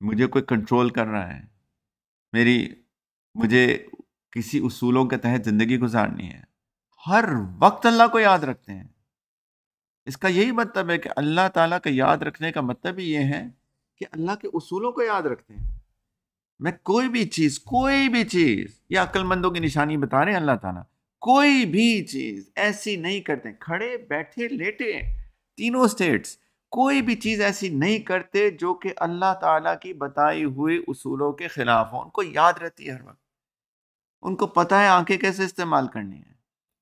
مجھے کوئی کنٹرول کر رہا ہے، مجھے کسی اصولوں کے تحت زندگی گزارنی ہے. ہر وقت اللہ کو یاد رکھتے ہیں. اس کا یہی مطلب ہے کہ اللہ تعالیٰ کا یاد رکھنے کا مطلب ہی یہ ہے کہ اللہ کے اصولوں کو یاد رکھتے ہیں. میں کوئی بھی چیز، یہ عقل مندوں کی نشانی بتا رہے ہیں اللہ تعالیٰ، کوئی بھی چیز ایسی نہیں کرتے. کھڑے، بیٹھے، لیٹے، تینوں اسٹیٹس. کوئی بھی چیز ایسی نہیں کرتے جو کہ اللہ تعالیٰ کی بتائی ہوئی اصولوں کے خلاف ہو. ان کو یاد رہتی ہے ہر وقت. ان کو پتہ ہے آنکھیں کیسے استعمال کرنی ہے،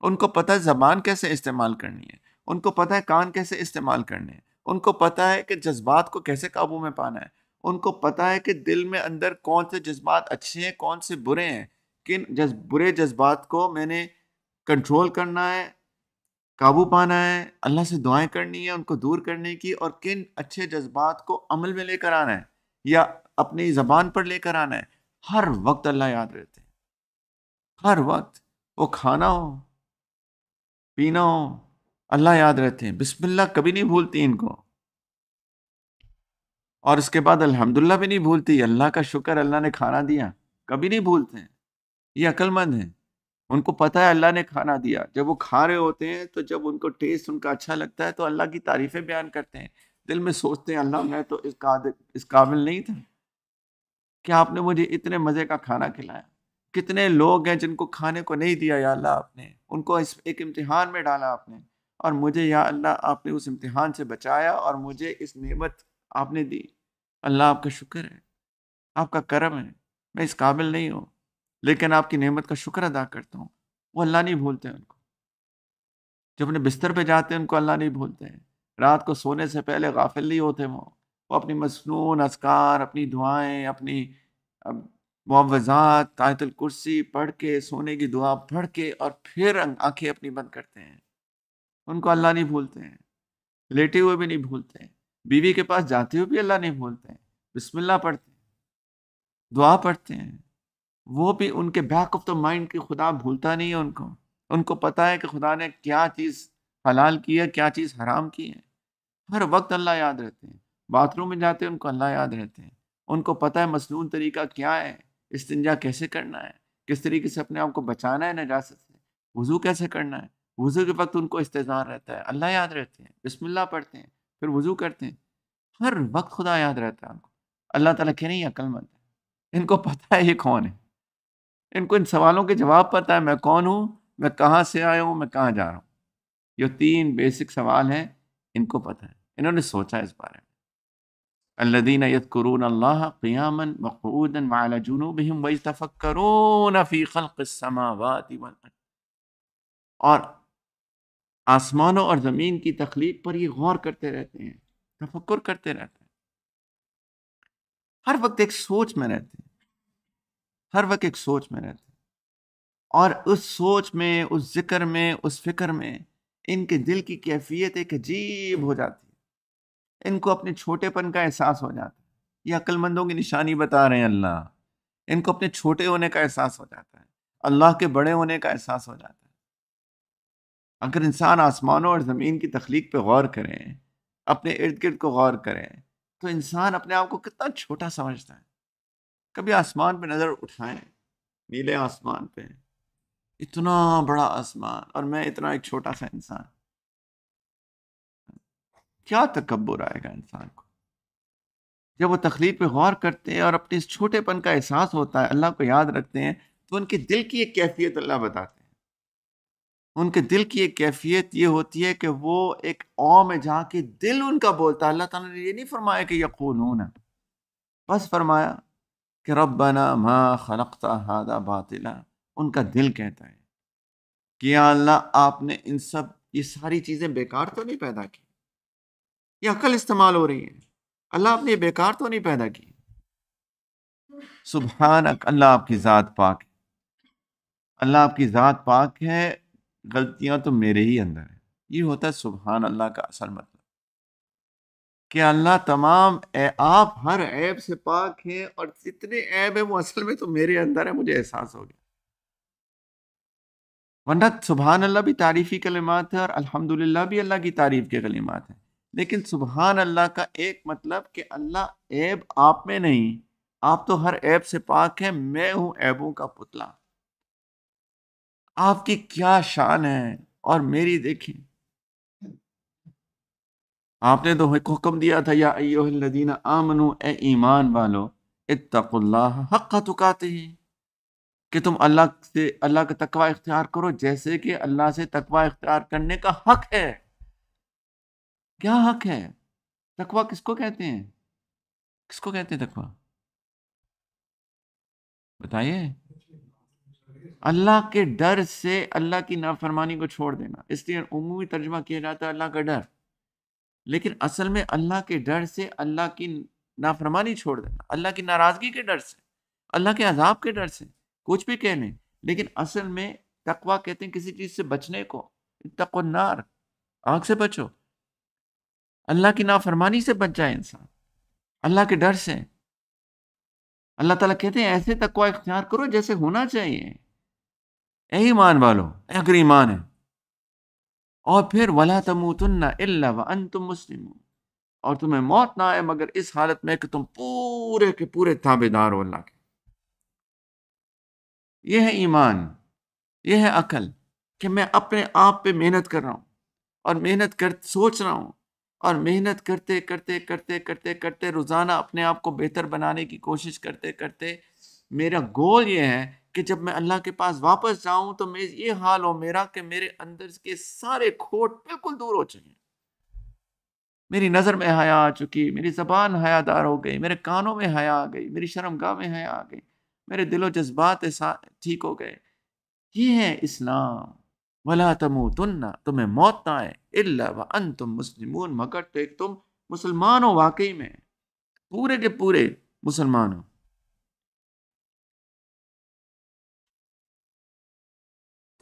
ان کو پتہ ہے زبان کیسے استعمال کرنی ہے، ان کو پتہ ہے کان کیسے استعمال کرنے ہیں، ان کو پتہ ہے کہ جذبات کو کیسے قابو میں پانا ہے، ان کو پتہ ہے کہ دل میں اندر کون سے جذبات اچھے ہیں کون سے برے ہیں، کن برے جذبات کو میں نے کنٹرول کرنا ہے، قابو پانا ہے، اللہ سے دعائیں کرنی ہے ان کو دور کرنے کی، اور کن اچھے جذبات کو عمل میں لے کر آنا ہے یا اپنی زبان پر لے کر آنا ہے. ہر وقت اللہ یاد رہتے ہیں، ہر وقت. وہ کھانا ہو پینا ہو اللہ یاد رہتے ہیں. بسم اللہ کبھی نہیں بھولتی ان کو، اور اس کے بعد الحمدللہ بھی نہیں بھولتی. اللہ کا شکر اللہ نے کھانا دیا کبھی نہیں بھولتے ہیں. یہ عقل مند ہیں، ان کو پتہ ہے اللہ نے کھانا دیا. جب وہ کھا رہے ہوتے ہیں تو جب ان کو ٹیسٹ ان کا اچھا لگتا ہے تو اللہ کی تعریفیں بیان کرتے ہیں. دل میں سوچتے ہیں اللہ میں تو اس قابل نہیں تھا کہ آپ نے مجھے اتنے مزے کا کھانا کھلایا. کتنے لوگ ہیں جن کو کھانے کو نہیں دیا یا اللہ آپ نے ان کو ایک امتحان میں ڈالا آپ نے، اور مجھے یا اللہ آپ نے اس امتحان سے بچایا اور مجھے اس نعمت آپ نے دی. اللہ آپ کا شکر ہے، آپ کا کرم ہے. میں اس قابل نہیں ہوں لیکن آپ کی نعمت کا شکر ادا کرتا ہوں. وہ اللہ نہیں بھولتے ان کو. جب اپنے بستر پہ جاتے ہیں ان کو اللہ نہیں بھولتے ہیں. رات کو سونے سے پہلے غافل نہیں ہوتے. وہ اپنی مسنون اذکار، اپنی دعائیں، اپنی معوذات، آیت الکرسی پڑھ کے، سونے کی دعا پڑھ کے، اور پھر آنکھیں اپنی بند کرتے ہیں. ان کو اللہ نہیں بھولتے ہیں. لیٹے ہوئے بھی نہیں بھولتے ہیں. بیوی کے پاس جاتے ہوئے بھی اللہ نہیں بھولتے ہیں. بسم اللہ پڑھتے ہیں، دعا پڑھتے ہیں. وہ بھی ان کے بیک آف دا مائنڈ کی خدا بھولتا نہیں ہے ان کو. ان کو پتا ہے کہ خدا نے کیا چیز حلال کی ہے کیا چیز حرام کی ہے. ہر وقت اللہ یاد رہتے ہیں. باتھ روم میں جاتے ہیں ان کو اللہ یاد رہتے ہیں. ان کو پتہ ہے مسنون طریقہ کیا ہے، استنجا کیسے کرنا ہے، کس طریقے سے اپنے آپ کو بچانا ہے نجاست سے، وضو کیسے کرنا ہے. وضو کے وقت ان کو استحضار رہتا ہے، اللہ یاد رہتے ہیں. بسم اللہ پڑھتے ہیں پھر وضو کرتے ہیں. ہر وقت خدا یاد رہتا ہے ان کو. اللہ تعالیٰ کہ نہیں عقل مند ہے، ان کو پتہ ہے یہ کون ہے. ان کو ان سوالوں کے جواب پتہ ہے. میں کون ہوں، میں کہاں سے آیا ہوں، میں کہاں جا رہا ہوں. یہ 3 بیسک سوال ہیں ان کو پتہ ہے. انہوں نے سوچا اس بارے میں. الذين يذكرون الله قياما وقعودا وعلى جنوبهم ويتفكرون في خلق السماوات والارض. اور آسمانوں اور زمین کی تخلیق پر یہ غور کرتے رہتے ہیں، تفکر کرتے رہتے ہیں. ہر وقت ایک سوچ میں رہتے ہیں، ہر وقت ایک سوچ میں رہتے ہیں. اور اس سوچ میں، اس ذکر میں، اس فکر میں ان کے دل کی کیفیت ایک عجیب ہو جاتی ہے. ان کو اپنے چھوٹے پن کا احساس ہو جاتا ہے. یہ عقل مندوں کی نشانی بتا رہے ہیں اللہ. ان کو اپنے چھوٹے ہونے کا احساس ہو جاتا ہے، اللہ کے بڑے ہونے کا احساس ہو جاتا ہے. اگر انسان آسمانوں اور زمین کی تخلیق پہ غور کریں، اپنے ارد گرد کو غور کریں، تو انسان اپنے آپ کو کتنا چھوٹا سمجھتا ہے. کبھی آسمان پہ نظر اٹھائیں، نیلے آسمان پہ، اتنا بڑا آسمان اور میں اتنا ایک چھوٹا سا انسان. کیا تکبر آئے گا انسان کو. جب وہ تخلیق پہ غور کرتے ہیں اور اپنے اس چھوٹے پن کا احساس ہوتا ہے، اللہ کو یاد رکھتے ہیں، تو ان کے دل کی ایک کیفیت اللہ بتاتے ہیں. ان کے دل کی ایک کیفیت یہ ہوتی ہے کہ وہ ایک او میں جا کے دل ان کا بولتا ہے. اللہ تعالیٰ نے یہ نہیں فرمایا کہ یقولون، بس فرمایا کہ ربنا ما خلقت هذا باطلا. ان کا دل کہتا ہے کہ یا اللہ آپ نے یہ ساری چیزیں بیکار تو نہیں پیدا کی. یہ عقل استعمال ہو رہی ہے. اللہ آپ نے یہ بیکار تو نہیں پیدا کی. سبحانک، اللہ آپ کی ذات پاک ہے. اللہ آپ کی ذات پاک ہے، غلطیاں تو میرے ہی اندر ہیں. یہ ہوتا ہے سبحان اللہ کا اصل مطلب، کہ اللہ تمام آپ ہر عیب سے پاک ہیں، اور جتنے عیب ہیں وہ اصل میں تو میرے اندر ہے. مجھے احساس ہو گیا. ورنہ سبحان اللہ بھی تعریفی کلمات ہیں اور الحمدللہ بھی اللہ کی تعریف کے کلمات ہیں. لیکن سبحان اللہ کا ایک مطلب کہ اللہ عیب آپ میں نہیں، آپ تو ہر عیب سے پاک ہیں، میں ہوں عیبوں کا پتلا. آپ کی کیا شان ہے اور میری دیکھیں. آپ نے تو حکم دیا تھا یا ایھا الذین آمنو، اے ایمان والو، اتقوا اللہ حق تقاتہ، کہ تم اللہ کا تقوی اختیار کرو جیسے کہ اللہ سے تقوی اختیار کرنے کا حق ہے. کیا حق ہے؟ تقویٰ کس کو کہتے ہیں؟ کس کو کہتے ہیں تقویٰ؟ بتائیے۔ اللہ کے ڈر سے اللہ کی نافرمانی کو چھوڑ دینا، اس لیے عمومی ترجمہ کیا جاتا ہے اللہ کا ڈر، لیکن اصل میں اللہ کے ڈر سے اللہ کی نافرمانی چھوڑ دینا، اللہ کی ناراضگی کے ڈر سے، اللہ کے عذاب کے ڈر سے، کچھ بھی کہہ لیں، لیکن اصل میں تقویٰ کہتے ہیں کسی چیز سے بچنے کو، اتقوا النار، آگ سے بچو، اللہ کی نافرمانی سے بچ جائے انسان، اللہ کے ڈر سے۔ اللہ تعالیٰ کہتے ہیں ایسے تقویٰ اختیار کرو جیسے ہونا چاہیے، اے ایمان والو، اگر ایمان ہے، اور پھر وَلَا تَمُوتُنَّ إِلَّا وَأَنْتُمْ مُسْلِمُونَ، اور تمہیں موت نہ آئے مگر اس حالت میں کہ تم پورے کے پورے تابعدار ہو اللہ کے۔ یہ ہے ایمان، یہ ہے عقل، کہ میں اپنے آپ پہ محنت کر رہا ہوں، اور محنت سوچ رہا ہوں، اور محنت کرتے کرتے کرتے کرتے کرتے روزانہ اپنے آپ کو بہتر بنانے کی کوشش کرتے کرتے میرا گول یہ ہے کہ جب میں اللہ کے پاس واپس جاؤں تو میں یہ حال ہو میرا کہ میرے اندر کے سارے کھوٹ بالکل دور ہو چکے ہیں، میری نظر میں حیا آ چکی، میری زبان حیا دار ہو گئی، میرے کانوں میں حیا آ گئی، میری شرمگاہ میں حیا آ گئی، میرے دل و جذبات ٹھیک ہو گئے۔ یہ ہے اسلام۔ وَلَا تَمُوتُنَّ، تمہیں موت نہ آئے، إِلَّا وَأَنْتُمْ مُسْلِمُونَ، مگر تو ایک تم مسلمان ہو، واقعی میں پورے کے پورے مسلمان ہو۔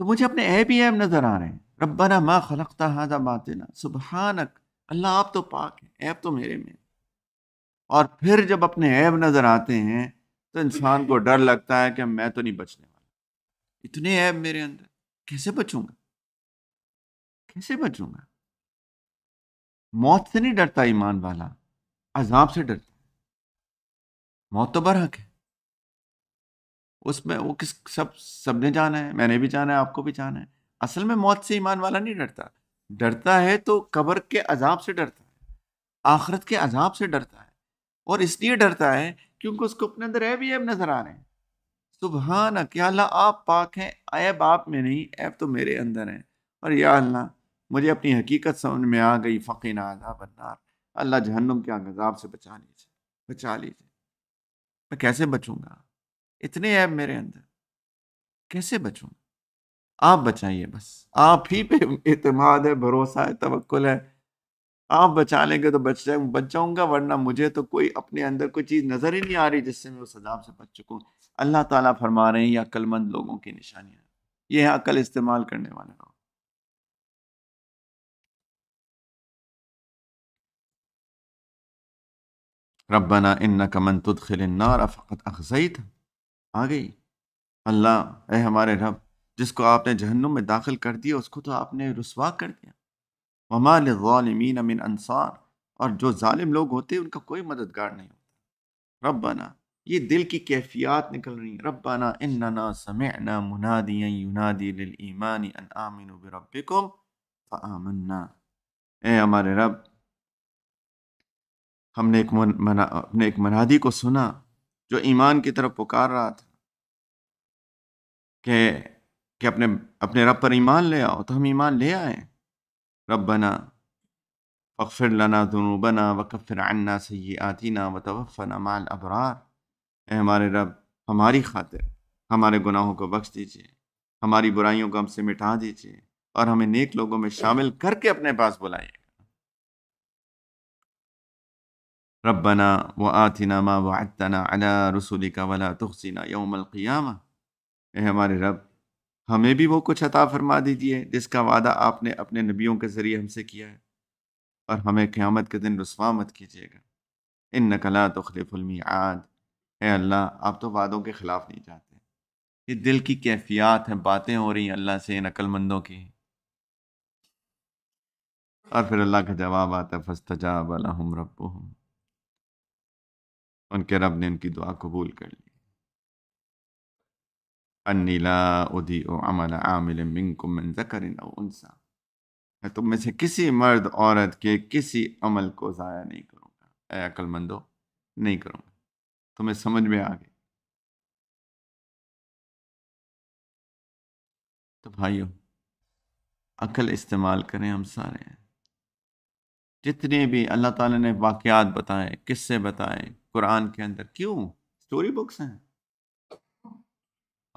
تو مجھے اپنے عیب ہی عیب نظر آ رہے ہیں۔ ربنا ما خلقت هذا باطلا سبحانک، اللہ آپ تو پاک ہے، عیب تو میرے میں۔ اور پھر جب اپنے عیب نظر آتے ہیں تو انسان کو ڈر لگتا ہے کہ میں تو نہیں بچنے والا، اتنے عیب میرے اندر، کیسے بچوں گا؟ کیسے بچوں گا؟ موت سے نہیں ڈرتا ایمان والا، عذاب سے ڈرتا۔ موت تو برحق ہے، اس میں وہ سب نے جانا ہے، میں نے بھی جانا ہے، آپ کو بھی جانا ہے۔ اصل میں موت سے ایمان والا نہیں ڈرتا، ڈرتا ہے تو قبر کے عذاب سے ڈرتا ہے، آخرت کے عذاب سے ڈرتا ہے، اور اس لیے ڈرتا ہے کیونکہ اس کو اپنے اندر عیب ہی عیب نظر آ رہے ہیں۔ سبحانک، یا اللہ آپ پاک ہیں، عیب آپ میں نہیں، عیب تو میرے اندر ہے، اور یا اللہ مجھے اپنی حقیقت سمجھ میں آ گئی، فقینا عذاب النار، اللہ جہنم کے عذاب سے بچا لیجیے، بچا لیجیے۔ میں کیسے بچوں گا؟ اتنے عیب میرے اندر، کیسے بچوں؟ آپ بچائیے، بس آپ ہی پہ اعتماد ہے، بھروسہ ہے، توکل ہے، آپ بچا لیں گے تو بچ جاؤں گا، ورنہ مجھے تو کوئی اپنے اندر کوئی چیز نظر ہی نہیں آ رہی جس سے میں اس عذاب سے بچ چکوں۔ اللہ تعالیٰ فرما رہے ہیں یہ عقل مند لوگوں کی نشانیاں، یہ ہے عقل استعمال کرنے والے لوگ۔ ربنا انک من تدخل النار فقد اخزیتہ، آ گئی، اللہ اے ہمارے رب، جس کو آپ نے جہنم میں داخل کر دیا اس کو تو آپ نے رسوا کر دیا۔ وما للظالمین من انصار، اور جو ظالم لوگ ہوتے ہیں ان کا کوئی مددگار نہیں ہوتا۔ ربنا، یہ دل کی کیفیات نکل رہی ہیں، ربنا اننا سمعنا منادیا ینادی للایمان ان آمنوا بربکم فآمنا، اے ہمارے رب، ہم نے اپنے ایک منادی کو سنا جو ایمان کی طرف پکار رہا تھا کہ اپنے رب پر ایمان لے آؤ، تو ہم ایمان لے آئے۔ ربنا فاغفر لنا ذنوبنا وکفر عنا سیئاتنا وتوفنا مع الابرار، اے ہمارے رب ہماری خاطر ہمارے گناہوں کو بخش دیجیے، ہماری برائیوں کو ہم سے مٹا دیجیے، اور ہمیں نیک لوگوں میں شامل کر کے اپنے پاس بلائیے۔ ربنا وآتنا ما وعدتنا على رسلك ولا تخزنا یوم القیامہ، اے ہمارے رب ہمیں بھی وہ کچھ عطا فرما دیجیے جس کا وعدہ آپ نے اپنے نبیوں کے ذریعے ہم سے کیا ہے، اور ہمیں قیامت کے دن رسوا مت کیجیے گا۔ انک لا تخلف المیعاد، اے اللہ آپ تو وعدوں کے خلاف نہیں جاتے۔ یہ دل کی کیفیات ہیں، باتیں ہو رہی ہیں اللہ سے ان عقل مندوں کی، اور پھر اللہ کا جواب آتا ہے فاستجاب لهم ربهم، ان کے رب نے ان کی دعا قبول کر لی۔ انی لا اضیع عمل عامل منکم من ذکر او انثی، میں تم میں سے کسی مرد عورت کے کسی عمل کو ضائع نہیں کروں گا، اے عقل مندو نہیں کروں گا۔ تمہیں سمجھ میں آ گئی؟ تو بھائیو عقل استعمال کریں، ہم سارے ہیں۔ جتنے بھی اللہ تعالیٰ نے واقعات بتائے، قصے بتائے قرآن کے اندر، کیوں؟ سٹوری بکس ہیں۔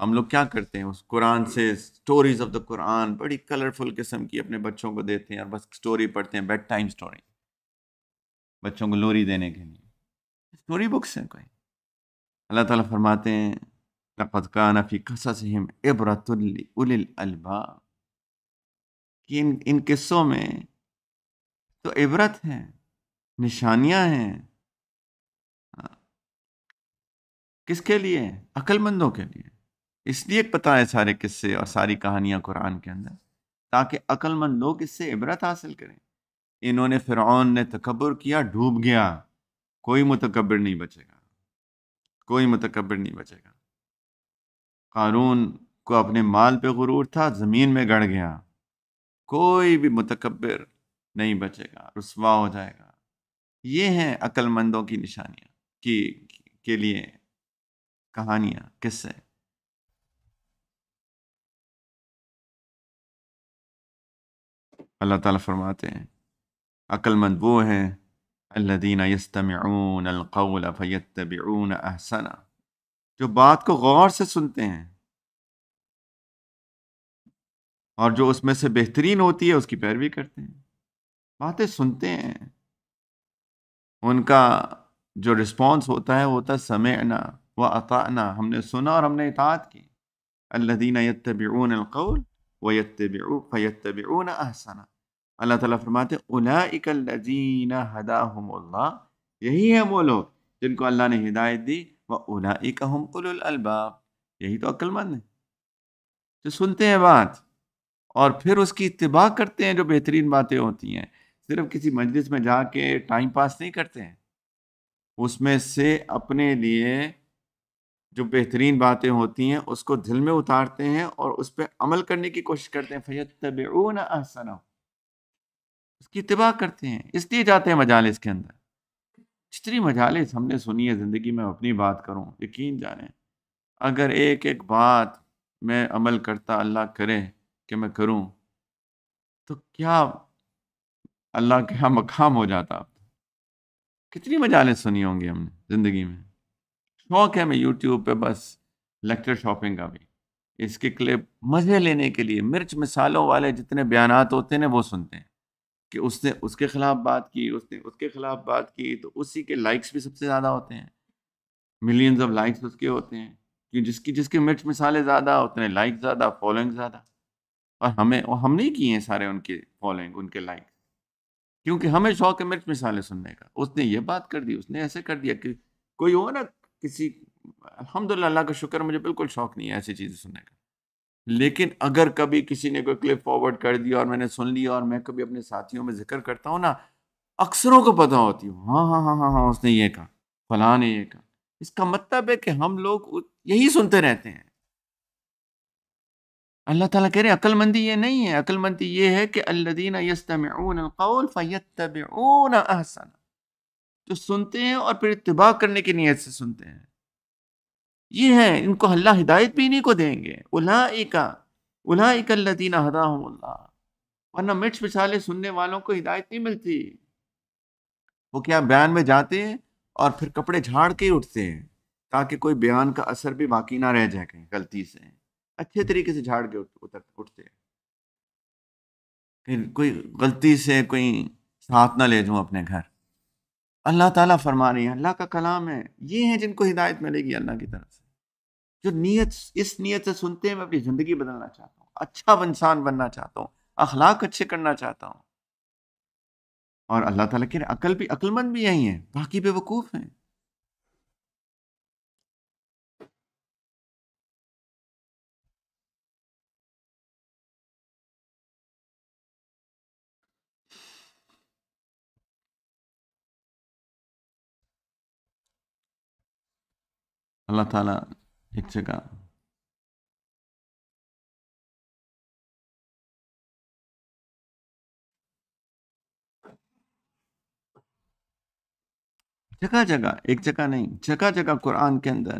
ہم لوگ کیا کرتے ہیں؟ اس قرآن سے سٹوریز آف دا قرآن بڑی کلرفل قسم کی اپنے بچوں کو دیتے ہیں، اور بس سٹوری پڑھتے ہیں، بیڈ ٹائم سٹوری، بچوں کو لوری دینے کے لیے سٹوری بکس ہیں کوئی۔ اللہ تعالیٰ فرماتے ہیں لَقَدْ كَانَ فِي قَصَصِهِمْ عِبْرَةٌ لِأُولِي الْأَلْبَابِ، کہ ان قصوں میں تو عبرت ہے، نشانیاں ہیں۔ کس کے لیے؟ عقل مندوں کے لیے۔ اس لیے پتہ ہے سارے قصے اور ساری کہانیاں قرآن کے اندر، تاکہ عقل مند لوگ اس سے عبرت حاصل کریں۔ انہوں نے، فرعون نے تکبر کیا، ڈوب گیا، کوئی متکبر نہیں بچے گا، کوئی متکبر نہیں بچے گا۔ قارون کو اپنے مال پہ غرور تھا، زمین میں گڑ گیا، کوئی بھی متکبر نہیں بچے گا، رسوا ہو جائے گا۔ یہ ہیں عقل مندوں کی نشانیاں کے لیے کہانیاں، قصے۔ اللہ تعالیٰ فرماتے ہیں عقل مند وہ ہیں الذین یستمعون القول فیتبعون احسنہ، جو بات کو غور سے سنتے ہیں اور جو اس میں سے بہترین ہوتی ہے اس کی پیروی کرتے ہیں۔ باتیں سنتے ہیں، ان کا جو رسپانس ہوتا ہے وہ ہوتا ہے سمعنا واطعنا، ہم نے سنا اور ہم نے اطاعت کی۔ الذین یتبعون القول فیتبعون احسنہ، اللہ تعالیٰ فرماتے ہیں اولئک الذین ھداھم اللہ، یہی ہیں وہ لوگ جن کو اللہ نے ہدایت دی، واولئک ھم اولو الالباب، یہی تو عقل مند ہیں جو سنتے ہیں بات اور پھر اس کی اتباع کرتے ہیں جو بہترین باتیں ہوتی ہیں۔ صرف کسی مجلس میں جا کے ٹائم پاس نہیں کرتے ہیں، اس میں سے اپنے لیے جو بہترین باتیں ہوتی ہیں اس کو دل میں اتارتے ہیں اور اس پہ عمل کرنے کی کوشش کرتے ہیں۔ فَيَتَّبِعُونَ أَحْسَنَهُ، اس کی اتباع کرتے ہیں، اس لیے جاتے ہیں مجالس کے اندر۔ جتنی مجالس ہم نے سنی ہے زندگی میں، اپنی بات کروں، یقین جانیں اگر ایک ایک بات میں عمل کرتا، اللہ کرے کہ میں کروں، تو کیا اللہ کے ہاں مقام ہو جاتا۔ کتنی مجالس سنی ہوں گی ہم نے زندگی میں۔ شوق ہے میں یوٹیوب پہ بس لیکچر شاپنگ کا بھی، اس کے کلپ مزے لینے کے لیے، مرچ مسالوں والے جتنے بیانات ہوتے ہیں وہ سنتے ہیں کہ اس نے اس کے خلاف بات کی، اس نے اس کے خلاف بات کی، تو اسی کے لائکس بھی سب سے زیادہ ہوتے ہیں، ملینز آف لائکس اس کے ہوتے ہیں، کہ جس کے مرچ مسالے زیادہ اتنے لائک زیادہ، فالوئنگ زیادہ۔ اور ہم نہیں کیے ہیں سارے ان کے فالوئنگ، ان کے لائک، کیونکہ ہمیں شوق ہے مرچ مسالے سننے کا۔ اس نے یہ بات کر دی، اس نے ایسے کر دیا، کہ کوئی ہو نا کسی، الحمدللہ اللہ کا شکر مجھے بالکل شوق نہیں ہے ایسی چیزیں سننے کا، لیکن اگر کبھی کسی نے کوئی کلپ فارورڈ کر دیا اور میں نے سن لیا، اور میں کبھی اپنے ساتھیوں میں ذکر کرتا ہوں نا، اکثروں کو پتہ ہوتی ہوں، ہاں ہاں ہاں ہاں ہاں اس نے یہ کہا، فلاں نے یہ کہا۔ اس کا مطلب ہے کہ ہم لوگ یہی سنتے رہتے ہیں۔ اللہ تعالیٰ کہہ رہے ہیں عقل مندی یہ نہیں ہے، عقل مندی یہ ہے کہ الذین یستمعون القول فیتبعون احسنہ، جو سنتے ہیں اور پھر اتباع کرنے کی نیت سے سنتے ہیں۔ یہ ہے، ان کو اللہ ہدایت بھی انہیں کو دیں گے۔ اولئک الذین ھداھم اللہ، ورنہ مرچ مسالے سننے والوں کو ہدایت نہیں ملتی۔ وہ کیا بیان میں جاتے ہیں اور پھر کپڑے جھاڑ کے ہی اٹھتے ہیں، تاکہ کوئی بیان کا اثر بھی باقی نہ رہ جائے کہیں غلطی سے، اچھے طریقے سے جھاڑ کے اٹھتے ہیں کہ کوئی غلطی سے کوئی ساتھ نہ لے جاؤں اپنے گھر۔ اللہ تعالیٰ فرما رہی ہیں، اللہ کا کلام ہے، یہ ہیں جن کو ہدایت ملے گی اللہ کی طرف سے، جو اس نیت سے سنتے ہیں میں اپنی زندگی بدلنا چاہتا ہوں، اچھا انسان بننا چاہتا ہوں، اخلاق اچھے کرنا چاہتا ہوں۔ اور اللہ تعالیٰ کی عقل مند بھی یہی ہیں، باقی بے وقوف ہیں۔ اللہ تعالیٰ ایک جگہ جگہ جگہ، ایک جگہ نہیں، جگہ جگہ قرآن کے اندر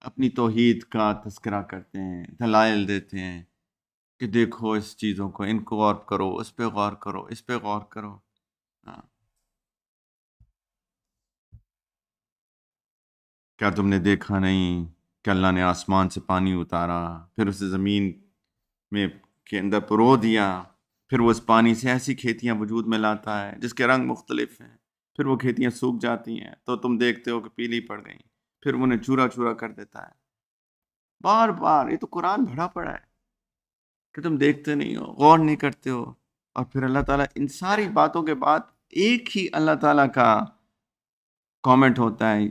اپنی توحید کا تذکرہ کرتے ہیں، دلائل دیتے ہیں کہ دیکھو اس چیزوں کو، ان کو غور کرو، اس پہ غور کرو، اس پہ غور کرو۔ ہاں، کیا تم نے دیکھا نہیں کہ اللہ نے آسمان سے پانی اتارا، پھر اسے زمین میں کے اندر پرو دیا، پھر وہ اس پانی سے ایسی کھیتیاں وجود میں لاتا ہے جس کے رنگ مختلف ہیں، پھر وہ کھیتیاں سوکھ جاتی ہیں تو تم دیکھتے ہو کہ پیلی پڑ گئیں، پھر انہیں چورا چورا کر دیتا ہے۔ بار بار یہ تو قرآن بھرا پڑا ہے کہ تم دیکھتے نہیں ہو، غور نہیں کرتے ہو۔ اور پھر اللہ تعالیٰ ان ساری باتوں کے بعد ایک ہی اللہ تعالیٰ کا کامنٹ ہوتا ہے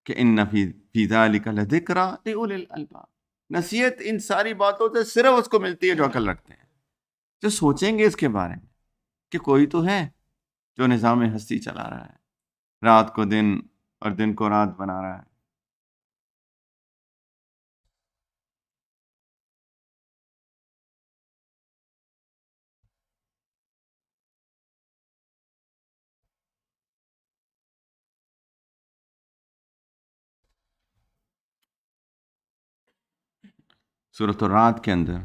کہ ان فی ذالک لذکریٰ لأولی الالباب۔ نصیحت ان ساری باتوں سے صرف اس کو ملتی ہے جو عقل رکھتے ہیں، جو سوچیں گے اس کے بارے میں کہ کوئی تو ہے جو نظام ہستی چلا رہا ہے، رات کو دن اور دن کو رات بنا رہا ہے۔ سورۃ الرعد کے اندر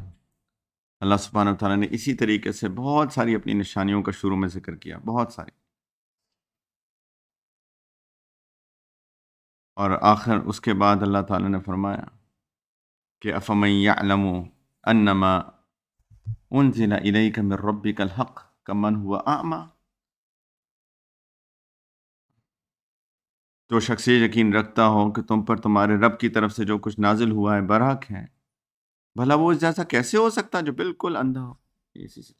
اللہ سبحانہ وتعالیٰ نے اسی طریقے سے بہت ساری اپنی نشانیوں کا شروع میں ذکر کیا، بہت ساری، اور آخر اس کے بعد اللہ تعالیٰ نے فرمایا کہ افمن یعلم انما انزل الیک من ربک الحق کمن هو اعمی۔ جو شخص یہ یقین رکھتا ہو کہ تم پر تمہارے رب کی طرف سے جو کچھ نازل ہوا ہے برحق ہے، بھلا وہ اس جیسا کیسے ہو سکتا جو بالکل اندھا ہو؟ اسی سے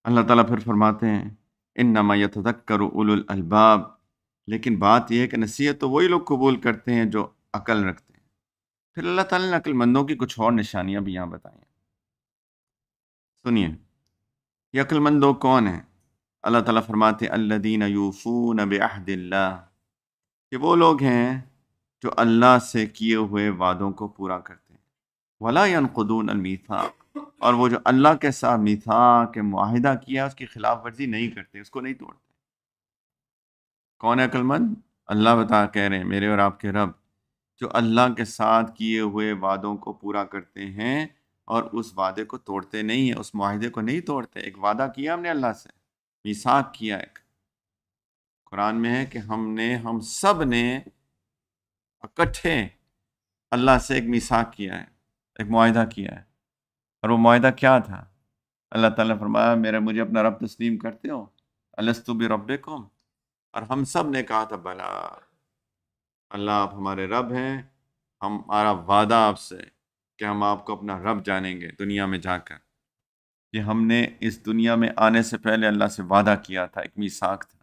اللہ تعالیٰ پھر فرماتے ہیں انما یتذکر اولو الالباب، لیکن بات یہ ہے کہ نصیحت تو وہی لوگ قبول کرتے ہیں جو عقل رکھتے ہیں۔ پھر اللہ تعالیٰ نے عقل مندوں کی کچھ اور نشانیاں بھی یہاں بتائی ہیں، سنیے۔ یہ عقل مند لوگ کون ہیں؟ اللہ تعالیٰ فرماتے ہیں الذین یوفون بعہد اللہ، کہ وہ لوگ ہیں جو اللہ سے کیے ہوئے وعدوں کو پورا کرتے ہیں، ولا ینقضون المیثاق، اور وہ جو اللہ کے ساتھ میثاق کے معاہدہ کیا اس کی خلاف ورزی نہیں کرتے، اس کو نہیں توڑتے۔ کون ہے عقل مند؟ اللہ کہہ رہے ہیں میرے اور آپ کے رب، جو اللہ کے ساتھ کیے ہوئے وعدوں کو پورا کرتے ہیں اور اس وعدے کو توڑتے نہیں ہیں، اس معاہدے کو نہیں توڑتے۔ ایک وعدہ کیا ہم نے اللہ سے، میثاق کیا، ایک قرآن میں ہے کہ ہم سب نے اکٹھے اللہ سے ایک میثاق کیا ہے، ایک معاہدہ کیا ہے، اور وہ معاہدہ کیا تھا؟ اللہ تعالیٰ نے فرمایا مجھے اپنا رب تسلیم کرتے ہو؟ الستو بربکم، اور ہم سب نے کہا تھا بلا، اللہ آپ ہمارے رب ہیں، ہمارا وعدہ آپ سے کہ ہم آپ کو اپنا رب جانیں گے دنیا میں جا کر۔ یہ ہم نے اس دنیا میں آنے سے پہلے اللہ سے وعدہ کیا تھا، ایک میثاق تھا۔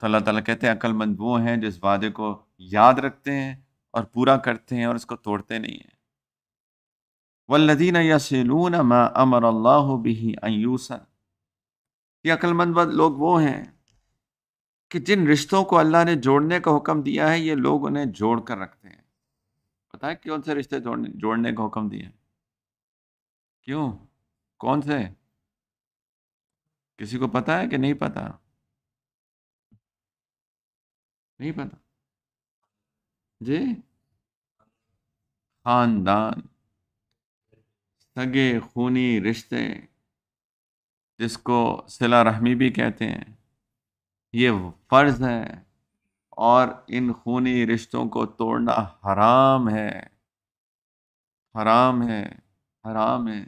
تو اللہ تعالیٰ کہتے ہیں عقل مند وہ ہیں جو اس وعدے کو یاد رکھتے ہیں اور پورا کرتے ہیں اور اس کو توڑتے نہیں ہیں۔ والذین یصلون ما امر اللہ بہ ان یوصل، یہ عقل مند لوگ وہ ہیں کہ جن رشتوں کو اللہ نے جوڑنے کا حکم دیا ہے یہ لوگ انہیں جوڑ کر رکھتے ہیں۔ پتہ ہے کون سے رشتے جوڑنے کا حکم دیا ہے؟ کیوں؟ کون سے؟ کسی کو پتہ ہے کہ نہیں پتہ؟ نہیں پتہ؟ جی، خاندان، سگے خونی رشتے، جس کو صلہ رحمی بھی کہتے ہیں، یہ فرض ہے، اور ان خونی رشتوں کو توڑنا حرام ہے، حرام ہے، حرام ہے۔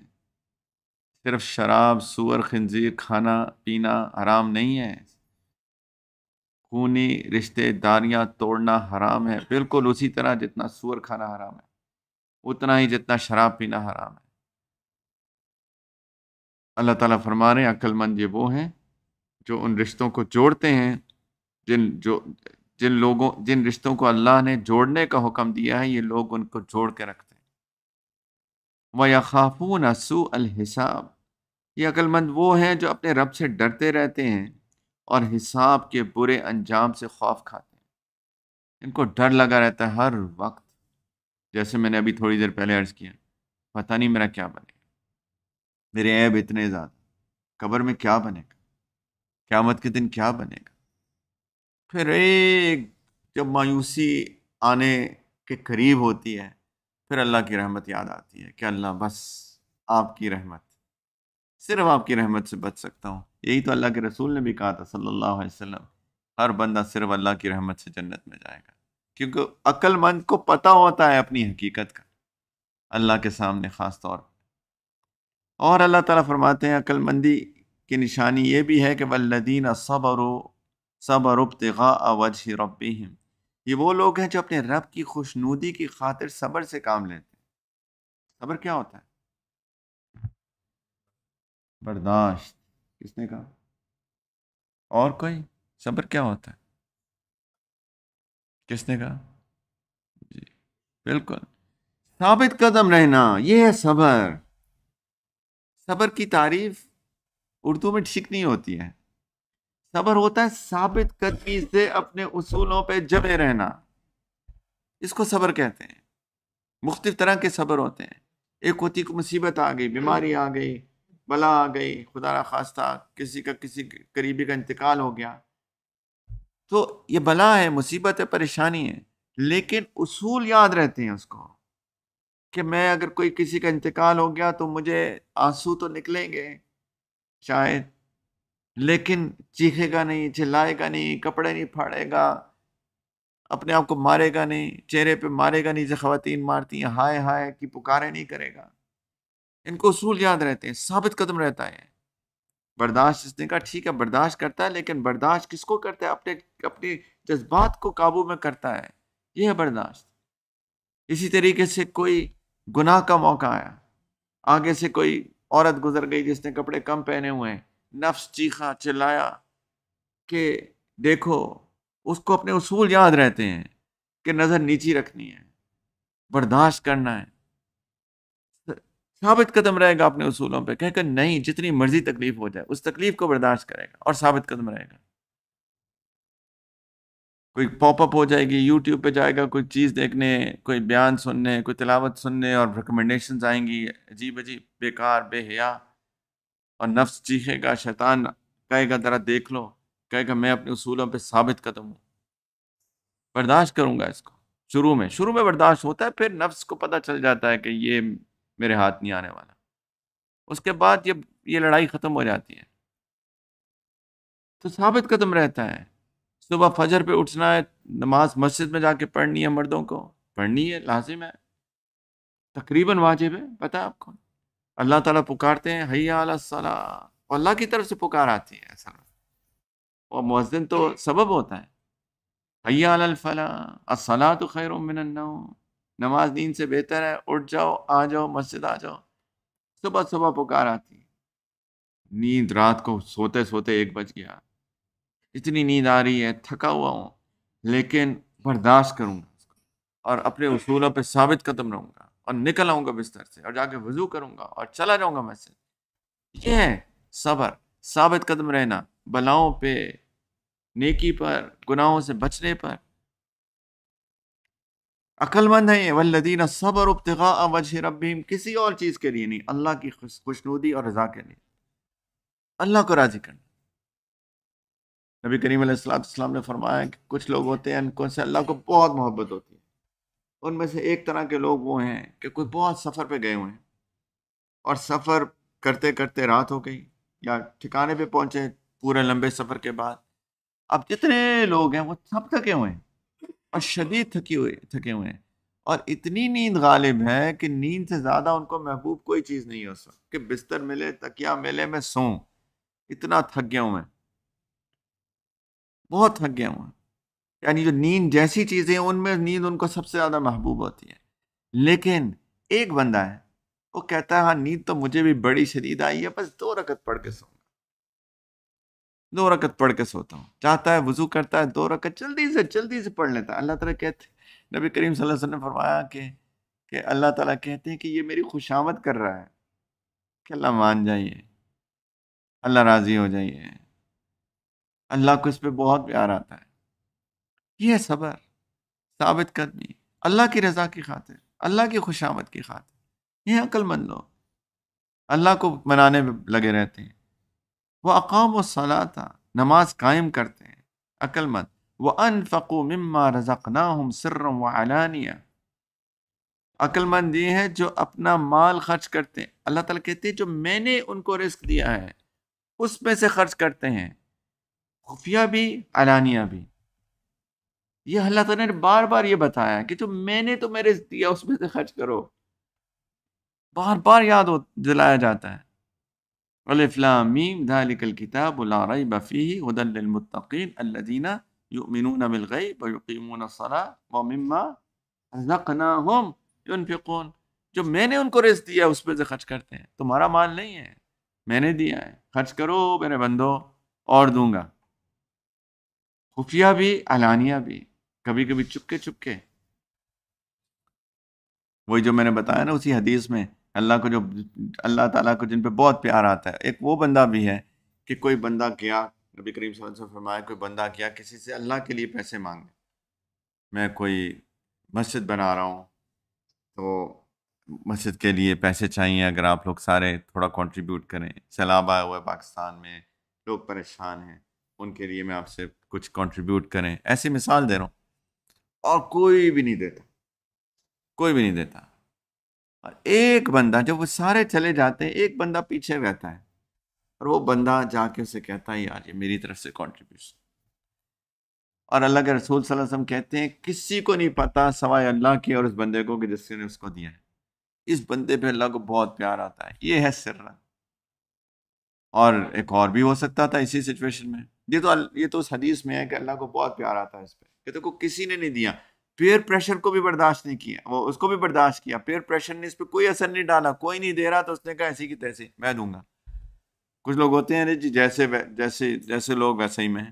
صرف شراب، سور، خنزیر کھانا پینا حرام نہیں ہے، خونی رشتے داریاں توڑنا حرام ہے، بالکل اسی طرح جتنا سور کھانا حرام ہے، اتنا ہی جتنا شراب پینا حرام ہے۔ اللہ تعالیٰ فرما رہے ہیں عقل مند یہ وہ ہیں جو ان رشتوں کو جوڑتے ہیں، جن رشتوں کو اللہ نے جوڑنے کا حکم دیا ہے یہ لوگ ان کو جوڑ کے رکھتے ہیں۔ وَيَخَافُونَ سُوءَ الْحِسَابِ، یہ عقل مند وہ ہیں جو اپنے رب سے ڈرتے رہتے ہیں اور حساب کے برے انجام سے خوف کھاتے ہیں۔ ان کو ڈر لگا رہتا ہے ہر وقت، جیسے میں نے ابھی تھوڑی دیر پہلے عرض کیا، پتہ نہیں میرا کیا بنے گا، میرے عیب اتنے زیادہ، قبر میں کیا بنے گا، قیامت کے دن کیا بنے گا۔ پھر ایک جب مایوسی آنے کے قریب ہوتی ہے پھر اللہ کی رحمت یاد آتی ہے کہ اللہ بس آپ کی رحمت، صرف آپ کی رحمت سے بچ سکتا ہوں۔ یہی تو اللہ کے رسول نے بھی کہا تھا صلی اللہ علیہ وسلم، ہر بندہ صرف اللہ کی رحمت سے جنت میں جائے گا، کیونکہ عقل مند کو پتہ ہوتا ہے اپنی حقیقت کا اللہ کے سامنے خاص طور پر۔ اور اللہ تعالیٰ فرماتے ہیں عقل مندی کی نشانی یہ بھی ہے کہ والذین صبروا ابتغاء وجہ ربہم، یہ وہ لوگ ہیں جو اپنے رب کی خوشنودی کی خاطر صبر سے کام لیتے ہیں۔ صبر کیا ہوتا ہے؟ برداشت۔ کس نے کہا؟ اور کوئی؟ صبر کیا ہوتا ہے؟ کس نے کہا؟ جی بالکل، ثابت قدم رہنا، یہ ہے صبر۔ صبر کی تعریف اردو میں ٹھیک نہیں ہوتی ہے۔ صبر ہوتا ہے ثابت قدمی سے اپنے اصولوں پہ جمے رہنا، اس کو صبر کہتے ہیں۔ مختلف طرح کے صبر ہوتے ہیں۔ ایک ہوتی کہ مصیبت آ گئی، بیماری آ گئی، بلا آ گئی، خدا نہ خواستہ کسی قریبی کا انتقال ہو گیا، تو یہ بلا ہے، مصیبت ہے، پریشانی ہے، لیکن اصول یاد رہتے ہیں اس کو، کہ میں اگر کوئی کسی کا انتقال ہو گیا تو مجھے آنسو تو نکلیں گے شاید، لیکن چیخے گا نہیں، چلائے گا نہیں، کپڑے نہیں پھاڑے گا، اپنے آپ کو مارے گا نہیں، چہرے پہ مارے گا نہیں جیسے خواتین مارتی ہیں، ہائے ہائے کی پکارے نہیں کرے گا۔ ان کو اصول یاد رہتے ہیں، ثابت قدم رہتا ہے۔ برداشت، اس نے کہا ٹھیک ہے برداشت کرتا ہے، لیکن برداشت کس کو کرتا ہے؟ اپنے جذبات کو قابو میں کرتا ہے، یہ ہے برداشت۔ اسی طریقے سے کوئی گناہ کا موقع آیا، آگے سے کوئی عورت گزر گئی جس نے کپڑے کم پہنے ہوئے ہیں، نفس چیخا چلایا کہ دیکھو، اس کو اپنے اصول یاد رہتے ہیں کہ نظر نیچی رکھنی ہے، برداشت کرنا ہے، ثابت قدم رہے گا اپنے اصولوں پہ، کہہ کر نہیں جتنی مرضی تکلیف ہو جائے اس تکلیف کو برداشت کرے گا اور ثابت قدم رہے گا۔ کوئی پاپ اپ ہو جائے گی، یوٹیوب پہ جائے گا کوئی چیز دیکھنے، کوئی بیان سننے، کوئی تلاوت سننے، اور ریکمنڈیشنز آئیں گی عجیب عجیب، بیکار، بے حیا، اور نفس چیخے گا، شیطان کہے گا ذرا دیکھ لو، کہے گا میں اپنے اصولوں پہ ثابت قدم ہوں، برداشت کروں گا اس کو۔ شروع میں برداشت ہوتا ہے، پھر نفس کو پتہ چل جاتا ہے کہ یہ میرے ہاتھ نہیں آنے والا، اس کے بعد یہ لڑائی ختم ہو جاتی ہے، تو ثابت قدم رہتا ہے۔ صبح فجر پہ اٹھنا ہے، نماز مسجد میں جا کے پڑھنی ہے، مردوں کو پڑھنی ہے، لازم ہے، تقریباً واجب ہے، پتہ ہے آپ کو۔ اللہ تعالیٰ پکارتے ہیں حی علی الصلاۃ، اور اللہ کی طرف سے پکار آتی ہے اصل میں، اور مؤذن تو سبب ہوتا ہے، حی علی الفلاح، الصلاۃ خیر من النوم، نماز نیند سے بہتر ہے، اٹھ جاؤ، آ جاؤ، مسجد آ جاؤ۔ صبح صبح پکار آتی ہے، نیند رات کو سوتے سوتے 1 بج گیا، اتنی نیند آ رہی ہے، تھکا ہوا ہوں، لیکن برداشت کروں گا اس کو، اور اپنے اصولوں پہ ثابت قدم رہوں گا، اور نکل آؤں گا بستر سے، اور جا کے وضو کروں گا، اور چلا جاؤں گا مسجد۔ یہ ہے صبر، ثابت قدم رہنا، بلاؤں پہ، نیکی پر، گناہوں سے بچنے پر۔ عقل مند ہے والذین صبروا ابتغاء وجہ ربہم، کسی اور چیز کے لیے نہیں، اللہ کی خوشنودی اور رضا کے لیے، اللہ کو راضی کرنا۔ نبی کریم علیہ السلام نے فرمایا کہ کچھ لوگ ہوتے ہیں ان کو سے اللہ کو بہت محبت ہوتی ہے، ان میں سے ایک طرح کے لوگ وہ ہیں کہ کوئی بہت سفر پہ گئے ہوئے ہیں، اور سفر کرتے کرتے رات ہو گئی، یا ٹھکانے پہ پہنچے پورے لمبے سفر کے بعد، اب جتنے لوگ ہیں وہ سب تھکے ہوئے ہیں، اور شدید تھکے ہوئے ہیں، اور اتنی نیند غالب ہے کہ نیند سے زیادہ ان کو محبوب کوئی چیز نہیں ہو سکتی، کہ بستر ملے، تکیا ملے، میں سوں، اتنا تھک گیا ہوں میں، بہت تھک گیا ہوں۔ یعنی جو نیند جیسی چیزیں ہیں ان میں نیند ان کو سب سے زیادہ محبوب ہوتی ہے، لیکن ایک بندہ ہے وہ کہتا ہے ہاں نیند تو مجھے بھی بڑی شدید آئی ہے، بس 2 رکعت پڑھ کے سوؤں گا، 2 رکعت پڑھ کے سوتا ہوں، چاہتا ہے وضو کرتا ہے 2 رکعت جلدی سے پڑھ لیتا ہے۔ اللہ تعالیٰ کہتے، نبی کریم صلی اللہ علیہ وسلم نے فرمایا کہ اللہ تعالیٰ کہتے ہیں کہ یہ میری خوشامد کر رہا ہے، کہ اللہ مان جائیے، اللہ راضی ہو جائیے، اللہ کو اس پہ بہت پیار آتا ہے۔ یہ ہے صبر، ثابت قدمی، اللہ کی رضا کی خاطر، اللہ کی خوشامد کی خاطر، یہ عقل مند لوگ اللہ کو منانے میں لگے رہتے ہیں۔ وہ اقام الصلاۃ، نماز قائم کرتے ہیں، عقل مند۔ وَأَنفَقُوا مِمَّا رَزَقْنَاهُمْ سِرًّا وَعَلَانِيَةً، عقل مند یہ ہے جو اپنا مال خرچ کرتے ہیں، اللہ تعالیٰ کہتے ہیں جو میں نے ان کو رزق دیا ہے اس میں سے خرچ کرتے ہیں، خفیہ بھی علانیہ بھی. یہ اللہ تعالیٰ نے بار بار یہ بتایا کہ جو میں نے تمہیں رزق دیا اس میں سے خرچ کرو. بار بار دلایا جاتا ہے. الف لام میم ذالک الکتاب لا ریب فیہ ھدی للمتقین الذین یؤمنون بالغیب ویقیمون الصلاۃ ومما رزقناہم ینفقون. جو میں نے ان کو رزق دیا اس پہ سے خرچ کرتے ہیں. تمہارا مال نہیں ہے، میں نے دیا ہے، خرچ کرو میرے بندو اور دوں گا. خفیہ بھی علانیہ بھی، کبھی کبھی چپکے چپکے. وہی جو میں نے بتایا نا اسی حدیث میں، اللہ تعالیٰ کو جن پہ بہت پیار آتا ہے. ایک وہ بندہ بھی ہے کہ کوئی بندہ گیا، نبی کریم صلی اللہ علیہ وسلم فرمایا کوئی بندہ گیا کسی سے اللہ کے لیے پیسے مانگے. میں کوئی مسجد بنا رہا ہوں تو مسجد کے لیے پیسے چاہیے، اگر آپ لوگ سارے تھوڑا کنٹریبیوٹ کریں. سیلاب آیا ہوا ہے پاکستان میں، لوگ پریشان ہیں، ان کے لیے میں آپ سے کچھ کنٹریبیوٹ کریں. ایسی مثال دے رہا ہوں. اور کوئی بھی نہیں دیتا، کوئی بھی نہیں دیتا. اور ایک بندہ، جب وہ سارے چلے جاتے ہیں ایک بندہ پیچھے رہتا ہے، اور وہ بندہ جا کے اسے کہتا ہے یار یہ میری طرف سے کنٹریبیوشن. اور اللہ کے رسول صلی اللہ علیہ وسلم کہتے ہیں کسی کو نہیں پتا سوائے اللہ کے اور اس بندے کو کہ جس نے اس کو دیا ہے. اس بندے پہ اللہ کو بہت پیار آتا ہے. یہ ہے سر. اور ایک اور بھی ہو سکتا تھا اسی سچویشن میں. یہ تو اس حدیث میں ہے کہ اللہ کو بہت پیار آتا ہے اس پہ، کہ تو کو کسی نے نہیں دیا. پیئر پریشر کو بھی برداشت نہیں کیا، وہ اس کو بھی برداشت کیا. پیئر پریشر نے اس پہ کوئی اثر نہیں ڈالا، کوئی نہیں دے رہا تو اس نے کہا ایسی کی تیسی میں دوں گا. کچھ لوگ ہوتے ہیں جی جیسے لوگ ویسے ہی میں،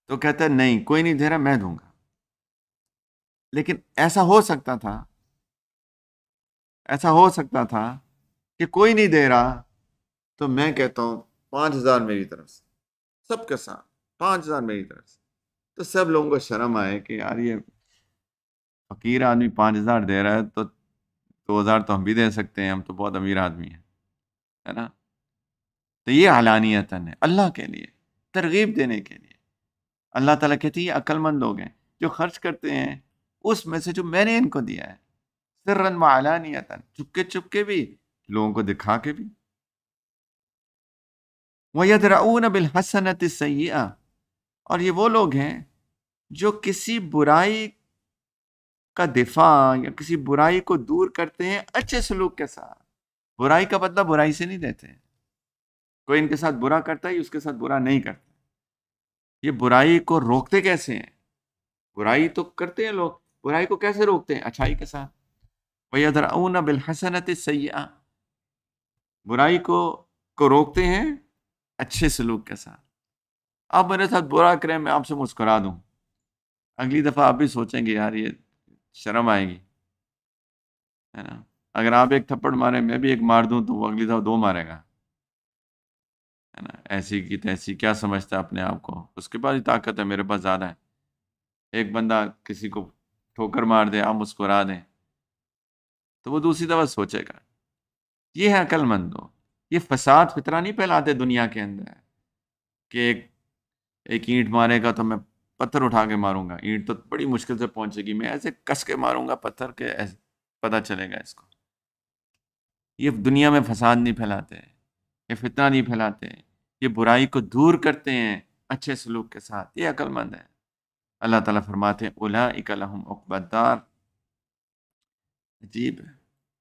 تو کہتا ہے نہیں کوئی نہیں دے رہا میں دوں گا. لیکن ایسا ہو سکتا تھا کہ کوئی نہیں دے رہا تو میں کہتا ہوں 5,000 میری طرف سے، سب کے ساتھ 5,000 میری طرف سے. تو سب لوگوں کو شرم آئے کہ یار یہ فقیر آدمی 5,000 دے رہا ہے تو 2,000 تو ہم بھی دے سکتے ہیں، ہم تو بہت امیر آدمی ہیں، ہے نا. تو یہ علانیتاً ہے اللہ کے لیے ترغیب دینے کے لیے. اللہ تعالیٰ کہتی ہے یہ عقل مند لوگ ہیں جو خرچ کرتے ہیں اس میں سے جو میں نے ان کو دیا ہے، سرًا وعلانیتاً، چپکے چپکے بھی، لوگوں کو دکھا کے بھی. وَيَدْرَؤُونَ بِالْحَسَنَةِ السَّيِّئَةِ، اور یہ وہ لوگ ہیں جو کسی برائی کا دفاع یا کسی برائی کو دور کرتے ہیں اچھے سلوک کے ساتھ. برائی کا بدلہ برائی سے نہیں دیتے. کوئی ان کے ساتھ برا کرتا ہے اس کے ساتھ برا نہیں کرتا. یہ برائی کو روکتے کیسے ہیں؟ برائی تو کرتے ہیں لوگ، برائی کو کیسے روکتے ہیں؟ اچھائی کے ساتھ. وَيَدْرَؤُونَ بِالْحَسَنَةِ السَّيِّئَةِ، برائی کو روکتے ہیں اچھے سلوک کے ساتھ. آپ میرے ساتھ برا کریں میں آپ سے مسکرا دوں، اگلی دفعہ آپ بھی سوچیں گے یار یہ شرم آئے گی، ہے نا. اگر آپ ایک تھپڑ مارے میں بھی ایک مار دوں تو وہ اگلی دفعہ 2 مارے گا، ہے نا. ایسی کی تیسی کیا سمجھتا ہے اپنے آپ کو، اس کے پاس ہی طاقت ہے، میرے پاس زیادہ ہے. ایک بندہ کسی کو ٹھوکر مار دے آپ مسکرا دیں تو وہ دوسری دفعہ سوچے گا. یہ ہے عقل مند لوگ. یہ فساد فطرہ نہیں پھیلاتے دنیا کے اندر کہ ایک اینٹ مارے گا تو میں پتھر اٹھا کے ماروں گا، اینٹ تو بڑی مشکل سے پہنچے گی، میں ایسے کس کے ماروں گا پتھر کے ایسے پتہ چلے گا اس کو. یہ دنیا میں فساد نہیں پھیلاتے، یہ فتنہ نہیں پھیلاتے، یہ برائی کو دور کرتے ہیں اچھے سلوک کے ساتھ. یہ عقل مند ہے. اللہ تعالیٰ فرماتے ہیں اولئک لہم عقبی الدار. عجیب ہے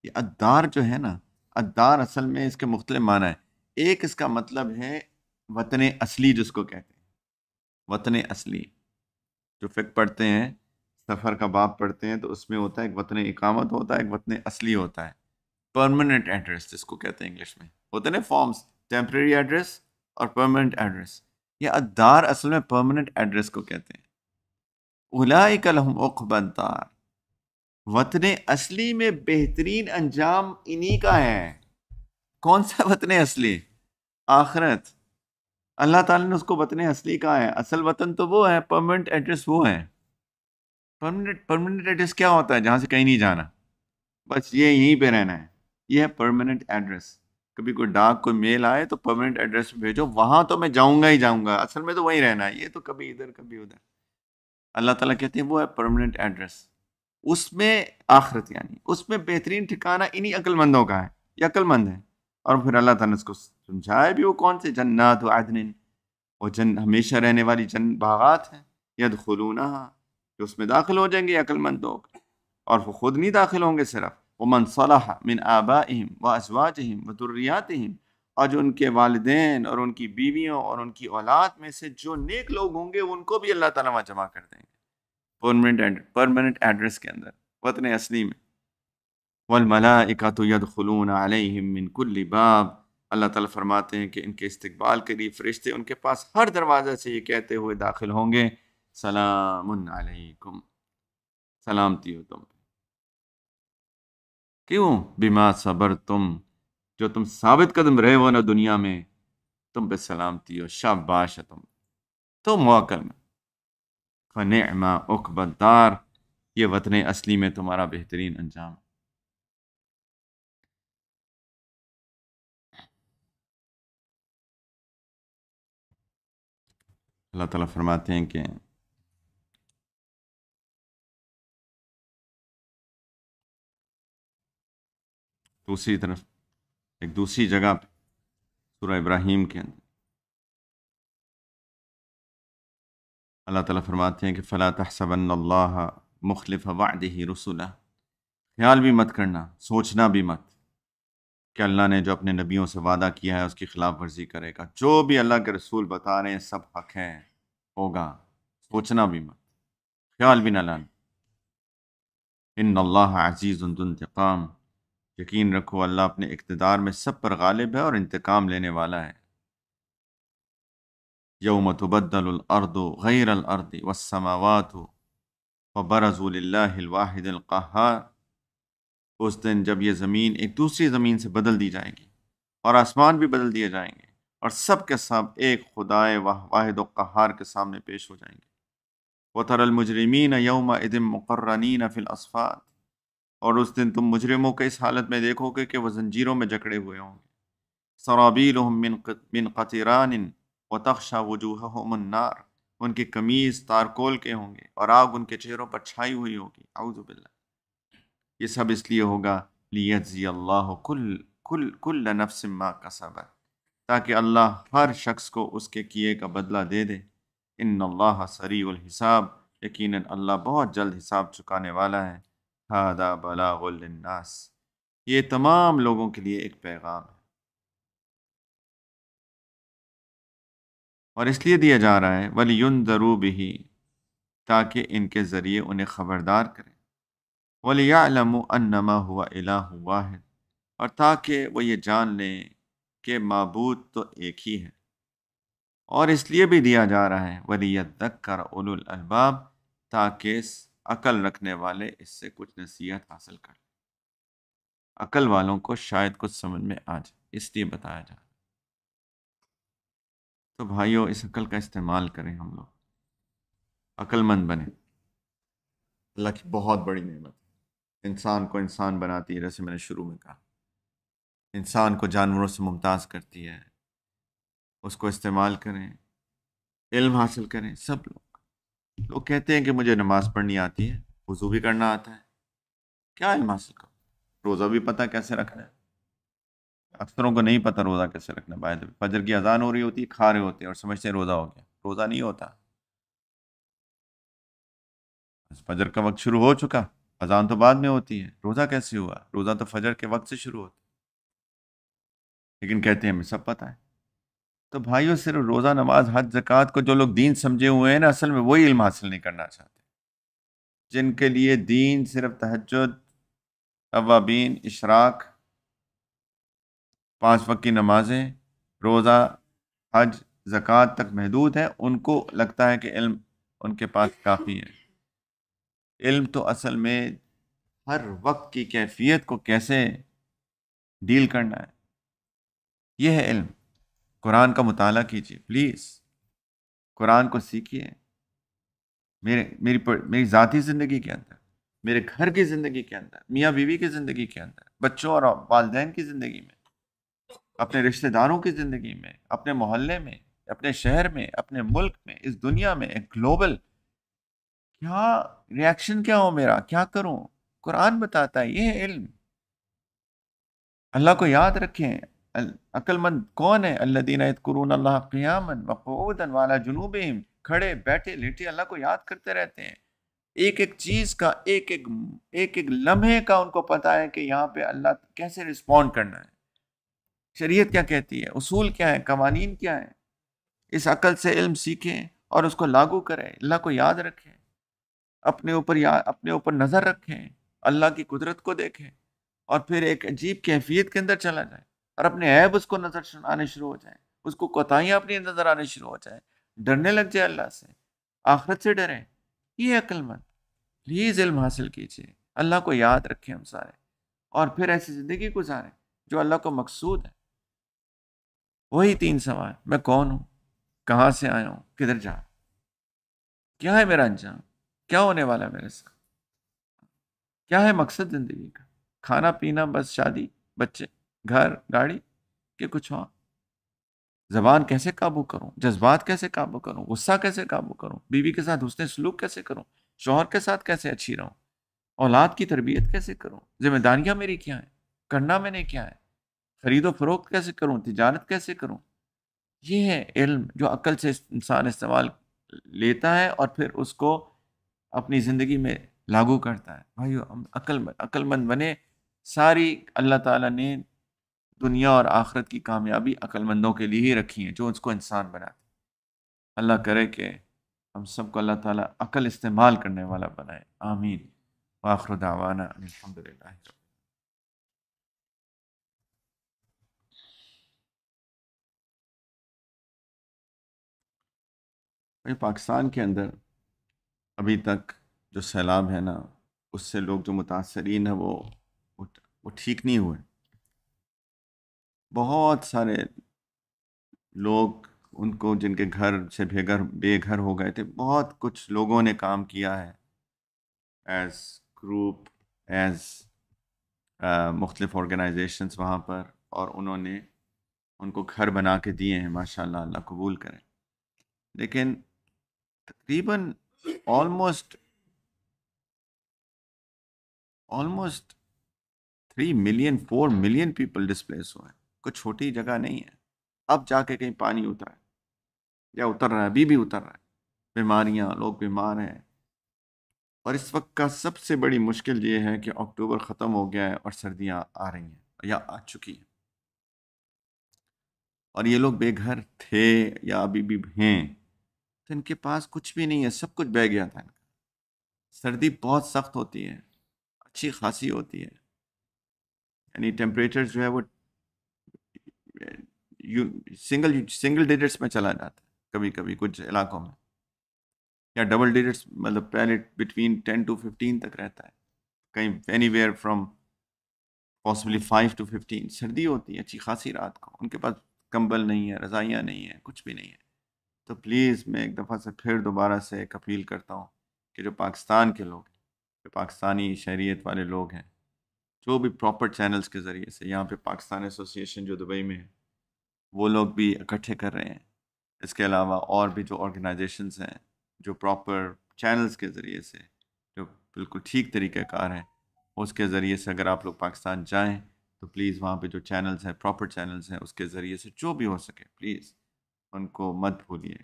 یہ الدار جو ہے نا، الدار اصل میں اس کے مختلف معنی ہیں. ایک اس کا مطلب ہے وطن اصلی، جس کو کہتے ہیں وطن اصلی. جو فقہ پڑھتے ہیں، سفر کا باب پڑھتے ہیں تو اس میں ہوتا ہے ایک وطن اقامت ہوتا ہے، ایک وطن اصلی ہوتا ہے. پرماننٹ ایڈریس جس کو کہتے ہیں انگلش میں، ہوتے ہیں نا فارمز، ٹیمپریری ایڈریس اور پرماننٹ ایڈریس. یہ الدار اصل میں پرماننٹ ایڈریس کو کہتے ہیں. اولئک لہم عقبی الدار، وطن اصلی میں بہترین انجام انہی کا ہے. کون سا وطن اصلی؟ آخرت. اللہ تعالیٰ نے اس کو وطن اصلی کہا ہے. اصل وطن تو وہ ہے، پرماننٹ ایڈریس وہ ہے. پرماننٹ ایڈریس کیا ہوتا ہے؟ جہاں سے کہیں نہیں جانا، بس یہ یہیں پہ رہنا ہے، یہ ہے پرماننٹ ایڈریس. کبھی کوئی ڈاک کوئی میل آئے تو پرماننٹ ایڈریس پہ بھیجو، وہاں تو میں جاؤں گا ہی جاؤں گا، اصل میں تو وہیں رہنا ہے. یہ تو کبھی ادھر کبھی ادھر. اللہ تعالیٰ کہتے ہیں وہ ہے پرماننٹ ایڈریس. اس میں آخرت، یعنی اس میں بہترین ٹھکانہ انہی عقل مندوں کا ہے. یہ عقل مند ہے. اور پھر اللہ تعالیٰ نے اس کو سمجھایا بھی، وہ کون سے؟ جنات عدن، اور ہمیشہ رہنے والی باغات ہیں، یدخلونہا، کہ اس میں داخل ہو جائیں گے عقل مند لوگ، اور وہ خود نہیں داخل ہوں گے صرف، ومن صلح من آبائہم وازواجہم وذریاتہم، اور جو ان کے والدین اور ان کی بیویوں اور ان کی اولاد میں سے جو نیک لوگ ہوں گے ان کو بھی اللہ تعالیٰ وہاں جمع کر دیں گے پرماننٹ ایڈریس کے اندر، وطن اصلی میں۔ والملائکۃ یدخلون علیہم من کل باب، اللہ تعالیٰ فرماتے ہیں کہ ان کے استقبال کے لیے فرشتے ان کے پاس ہر دروازے سے یہ کہتے ہوئے داخل ہوں گے، سلام علیکم، سلامتی ہو تم پہ۔ کیوں؟ بما صبرتم، جو تم ثابت قدم رہے ہو نا دنیا میں، تم پہ سلامتی ہو، شاباش ہے تم موکل میں۔ فنعم عقبی الدار، یہ وطن اصلی میں تمہارا بہترین انجام۔ اللہ تعالیٰ فرماتے ہیں کہ دوسری طرف ایک دوسری جگہ پہ سورہ ابراہیم کے اندر اللہ تعالیٰ فرماتے ہیں کہ فَلَا تَحْسَبَنَّ اللَّهَ مُخْلِفَ وَعْدِهِ رُسُلَهُ، خیال بھی مت کرنا، سوچنا بھی مت کہ اللہ نے جو اپنے نبیوں سے وعدہ کیا ہے اس کی خلاف ورزی کرے گا۔ جو بھی اللہ کے رسول بتا رہے ہیں سب حق ہے، ہوگا، سوچنا بھی مت، خیال بھی نہ لانا۔ ان اللہ عزیز ذو انتقام، یقین رکھو اللہ اپنے اقتدار میں سب پر غالب ہے اور انتقام لینے والا ہے۔ یوم تبدل الارض غیر الارض والسماوات وبرزوا للہ الواحد القہار، اس دن جب یہ زمین ایک دوسری زمین سے بدل دی جائے گی اور آسمان بھی بدل دیے جائیں گے اور سب کے سب ایک خدائے واحد و قہار کے سامنے پیش ہو جائیں گے۔ وَتَرَى الْمُجْرِمِينَ يَوْمَئِذٍ مُقَرَّنِينَ فِي الْأَصْفَادِ، اور اس دن تم مجرموں کو اس حالت میں دیکھو گے کہ وہ زنجیروں میں جکڑے ہوئے ہوں گے۔ سَرَابِيلُهُم مِّن قَطِرَانٍ وَتَغْشَى وُجُوهَهُمُ النَّارُ، ان کی قمیض تارکول کے ہوں گے اور آگ ان کے چہروں پر چھائی ہوئی ہوگی، اعوذ باللہ۔ یہ سب اس لیے ہوگا لیجزی اللہ کل نفس ما کسبت، تاکہ اللہ ہر شخص کو اس کے کیے کا بدلہ دے دے۔ ان اللہ سریع الحساب، یقیناً اللہ بہت جلد حساب چکانے والا ہے۔ ھذا بلاغ للناس، یہ تمام لوگوں کے لیے ایک پیغام ہے، اور اس لیے دیا جا رہا ہے وَلِيُنذَرُوا بِهِ، تاکہ ان کے ذریعے انہیں خبردار کریں، وَلِيَعْلَمُوا أَنَّمَا هُوَ إِلَٰهٌ وَاحِدٌ، اور تاکہ وہ یہ جان لیں کہ معبود تو ایک ہی ہے۔ اور اس لیے بھی دیا جا رہا ہے وَلِيَذَّكَّرَ أُولُو الْأَلْبَابِ، تاکہ عقل رکھنے والے اس سے کچھ نصیحت حاصل کریں۔ عقل والوں کو شاید کچھ سمجھ میں آ جائے، اس لیے بتایا جا رہا ہے۔ تو بھائیو، اس عقل کا استعمال کریں، ہم لوگ عقل مند بنیں۔ اللہ کی بہت بڑی نعمت ہے، انسان کو انسان بناتی ہے، جیسے میں نے شروع میں کہا، انسان کو جانوروں سے ممتاز کرتی ہے۔ اس کو استعمال کریں، علم حاصل کریں۔ سب لوگ کہتے ہیں کہ مجھے نماز پڑھنی آتی ہے، وضو بھی کرنا آتا ہے، کیا علم حاصل کرو؟ روزہ بھی پتہ کیسے رکھنا ہے؟ اکثروں کو نہیں پتہ روزہ کیسے رکھنا ہے۔ باہر فجر کی اذان ہو رہی ہوتی ہے، کھا رہے ہوتے ہیں اور سمجھتے ہیں روزہ ہو گیا، روزہ نہیں ہوتا۔ فجر کا وقت شروع ہو چکا، اذان تو بعد میں ہوتی ہے، روزہ کیسے ہوا؟ روزہ تو فجر کے وقت سے شروع ہوتا ہے، لیکن کہتے ہیں ہمیں سب پتہ ہے۔ تو بھائیو، صرف روزہ، نماز، حج، زکوٰۃ کو جو لوگ دین سمجھے ہوئے ہیں نا، اصل میں وہی علم حاصل نہیں کرنا چاہتے۔ جن کے لیے دین صرف تہجد، اوابین، اشراق، 5 وقت کی نمازیں، روزہ، حج، زکوٰۃ تک محدود ہے، ان کو لگتا ہے کہ علم ان کے پاس کافی ہے۔ علم تو اصل میں ہر وقت کی کیفیت کو کیسے ڈیل کرنا ہے، یہ ہے علم۔ قرآن کا مطالعہ کیجیے پلیز، قرآن کو سیکھیے۔ میری ذاتی زندگی کے اندر، میرے گھر کی زندگی کے اندر، میاں بیوی کی زندگی کے اندر، بچوں اور والدین کی زندگی میں، اپنے رشتہ داروں کی زندگی میں، اپنے محلے میں، اپنے شہر میں، اپنے ملک میں، اس دنیا میں، ایک گلوبل، کیا ریاکشن کیا ہو میرا، کیا کروں؟ قرآن بتاتا ہے، یہ ہے علم۔ اللہ کو یاد رکھیں، عقل مند کون ہے؟ الذین یذکرون اللہ قیاما وقعودا وعلی جنوبہم، کھڑے بیٹھے لیٹے اللہ کو یاد کرتے رہتے ہیں، ایک ایک چیز کا، ایک ایک لمحے کا ان کو پتا ہے کہ یہاں پہ اللہ کیسے رسپونڈ کرنا ہے، شریعت کیا کہتی ہے، اصول کیا ہے، قوانین کیا ہے۔ اس عقل سے علم سیکھیں اور اس کو لاگو کریں، اللہ کو یاد رکھیں، اپنے اوپر نظر رکھیں، اللہ کی قدرت کو دیکھیں، اور پھر ایک عجیب کیفیت کے اندر چلا جائے اور اپنے عیب اس کو نظر آنے شروع ہو جائیں، اس کو کوتاہیاں اپنی نظر آنے شروع ہو جائیں، ڈرنے لگ جائے اللہ سے، آخرت سے ڈریں۔ یہ عقل مند، پلیز علم حاصل کیجیے، اللہ کو یاد رکھیں ہم سارے، اور پھر ایسی زندگی گزاریں جو اللہ کو مقصود ہے۔ وہی 3 سوال، میں کون ہوں، کہاں سے آیا ہوں، کدھر جا رہا ہوں، کیا ہے میرا انجام، کیا ہونے والا ہے میرے ساتھ، کیا ہے مقصد زندگی کا، کھانا پینا بس، شادی، بچے، گھر، گاڑی، کہ کچھ اور؟ زبان کیسے قابو کروں، جذبات کیسے قابو کروں، غصہ کیسے قابو کروں، بیوی کے ساتھ حسن سلوک کیسے کروں، شوہر کے ساتھ کیسے اچھی رہوں، اولاد کی تربیت کیسے کروں، ذمہ داریاں میری کیا ہیں، کرنا میں نے کیا ہے، خرید و فروخت کیسے کروں، تجارت کیسے کروں۔ یہ ہے علم جو عقل سے انسان استعمال لیتا ہے اور پھر اس کو اپنی زندگی میں لاگو کرتا ہے۔ بھائیو، ہم عقل مند بنے۔ ساری اللہ تعالیٰ نے دنیا اور آخرت کی کامیابی عقل مندوں کے لیے ہی رکھی ہیں، جو اس کو انسان بناتے ہیں۔ اللہ کرے کہ ہم سب کو اللہ تعالیٰ عقل استعمال کرنے والا بنائے، آمین۔ وآخر دعوانا ان الحمدللہ۔ پاکستان کے اندر ابھی تک جو سیلاب ہے نا، اس سے لوگ جو متاثرین ہیں وہ ٹھیک نہیں ہوئے۔ بہت سارے لوگ، ان کو جن کے گھر سے بے گھر ہو گئے تھے، بہت کچھ لوگوں نے کام کیا ہے ایز گروپ، ایز مختلف آرگنائزیشنز وہاں پر، اور انہوں نے ان کو گھر بنا کے دیے ہیں، ماشاءاللہ، اللہ قبول کریں۔ لیکن تقریباً almost 3 million 4 million people displaced ہوئے ہیں۔ کوئی چھوٹی جگہ نہیں ہے۔ اب جا کے کہیں پانی اترا ہے یا اتر رہا ہے، ابھی بھی اتر رہا ہے، بیماریاں، لوگ بیمار ہیں۔ اور اس وقت کا سب سے بڑی مشکل یہ ہے کہ اکتوبر ختم ہو گیا ہے اور سردیاں آ رہی ہیں یا آ چکی ہیں، اور یہ لوگ بے گھر تھے یا ابھی بھی ہیں، تو ان کے پاس کچھ بھی نہیں ہے، سب کچھ بہہ گیا تھا ان کا۔ سردی بہت سخت ہوتی ہے، اچھی خاصی ہوتی ہے، یعنی ٹیمپریچر جو ہے وہ سنگل ڈیجٹس میں چلا جاتا ہے کبھی کبھی کچھ علاقوں میں، یا ڈبل ڈیجٹس، مطلب پہلے بٹوین 10 to 15 تک رہتا ہے، کہیں any where from possibly 5 to 15 سردی ہوتی ہے اچھی خاصی رات کو۔ ان کے پاس کمبل نہیں ہے، رضائیاں نہیں ہیں، کچھ بھی نہیں ہے۔ تو پلیز میں ایک دفعہ سے پھر دوبارہ سے ایک اپیل کرتا ہوں کہ جو پاکستان کے لوگ ہیں، جو پاکستانی شہریت والے لوگ ہیں، جو بھی پراپر چینلز کے ذریعے سے، یہاں پہ پاکستان ایسوسی ایشن جو دبئی میں ہے، وہ لوگ بھی اکٹھے کر رہے ہیں۔ اس کے علاوہ اور بھی جو آرگنائزیشنز ہیں، جو پراپر چینلز کے ذریعے سے، جو بالکل ٹھیک طریقہ کار ہیں، اس کے ذریعے سے اگر آپ لوگ پاکستان جائیں تو پلیز وہاں پہ جو چینلز ہیں، پراپر چینلز ہیں، اس کے ذریعے سے جو بھی ہو سکے پلیز ان کو مت بھولیے۔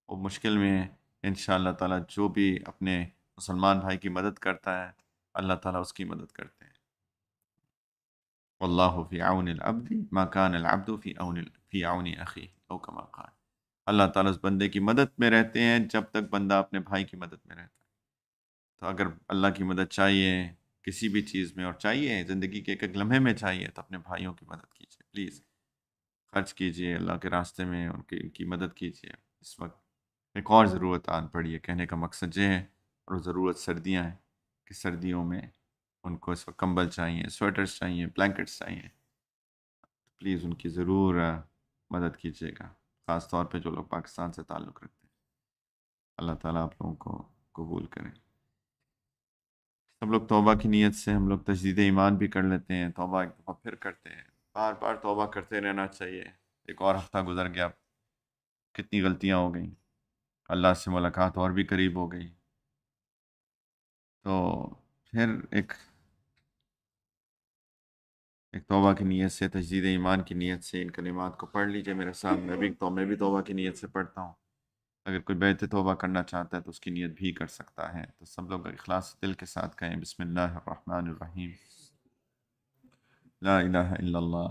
وہ مشکل میں ہیں، انشاءاللہ تعالیٰ جو بھی اپنے مسلمان بھائی کی مدد کرتا ہے، اللہ تعالیٰ اس کی مدد کرتے ہیں۔ واللہ فی عون العبد ما کان العبد فی عون اخیہ، او کما قال۔ اللہ تعالیٰ اس بندے کی مدد میں رہتے ہیں جب تک بندہ اپنے بھائی کی مدد میں رہتا ہے۔ تو اگر اللہ کی مدد چاہیے کسی بھی چیز میں، اور چاہیے زندگی کے ایک ایک لمحے میں چاہیے، تو اپنے بھائیوں کی مدد کیجیے، پلیز خرچ کیجیے اللہ کے راستے میں، ان کی مدد کیجیے۔ اس وقت ایک اور ضرورت آن پڑی ہے، کہنے کا مقصد یہ ہے، اور وہ ضرورت سردیاں ہیں، کہ سردیوں میں ان کو اس وقت کمبل چاہیے، سویٹرز چاہیے، بلینکٹس چاہیے۔ پلیز ان کی ضرور مدد کیجیے گا، خاص طور پہ جو لوگ پاکستان سے تعلق رکھتے ہیں۔ اللہ تعالیٰ آپ لوگوں کو قبول کریں۔ سب لوگ توبہ کی نیت سے، ہم لوگ تجدید ایمان بھی کر لیتے ہیں، توبہ ایک دفعہ پھر کرتے ہیں، بار بار توبہ کرتے رہنا چاہیے۔ ایک اور ہفتہ گزر گیا، کتنی غلطیاں ہو گئیں، اللہ سے ملاقات اور بھی قریب ہو گئی، تو پھر ایک ایک توبہ کی نیت سے، تجدید ایمان کی نیت سے ان کلمات کو پڑھ لیجئے میرے ساتھ۔ میں بھی توبہ کی نیت سے پڑھتا ہوں۔ اگر کوئی بیت توبہ کرنا چاہتا ہے تو اس کی نیت بھی کر سکتا ہے۔ تو سب لوگ اخلاص دل کے ساتھ کہیں بسم اللہ الرحمن الرحیم، لا الہ الا اللہ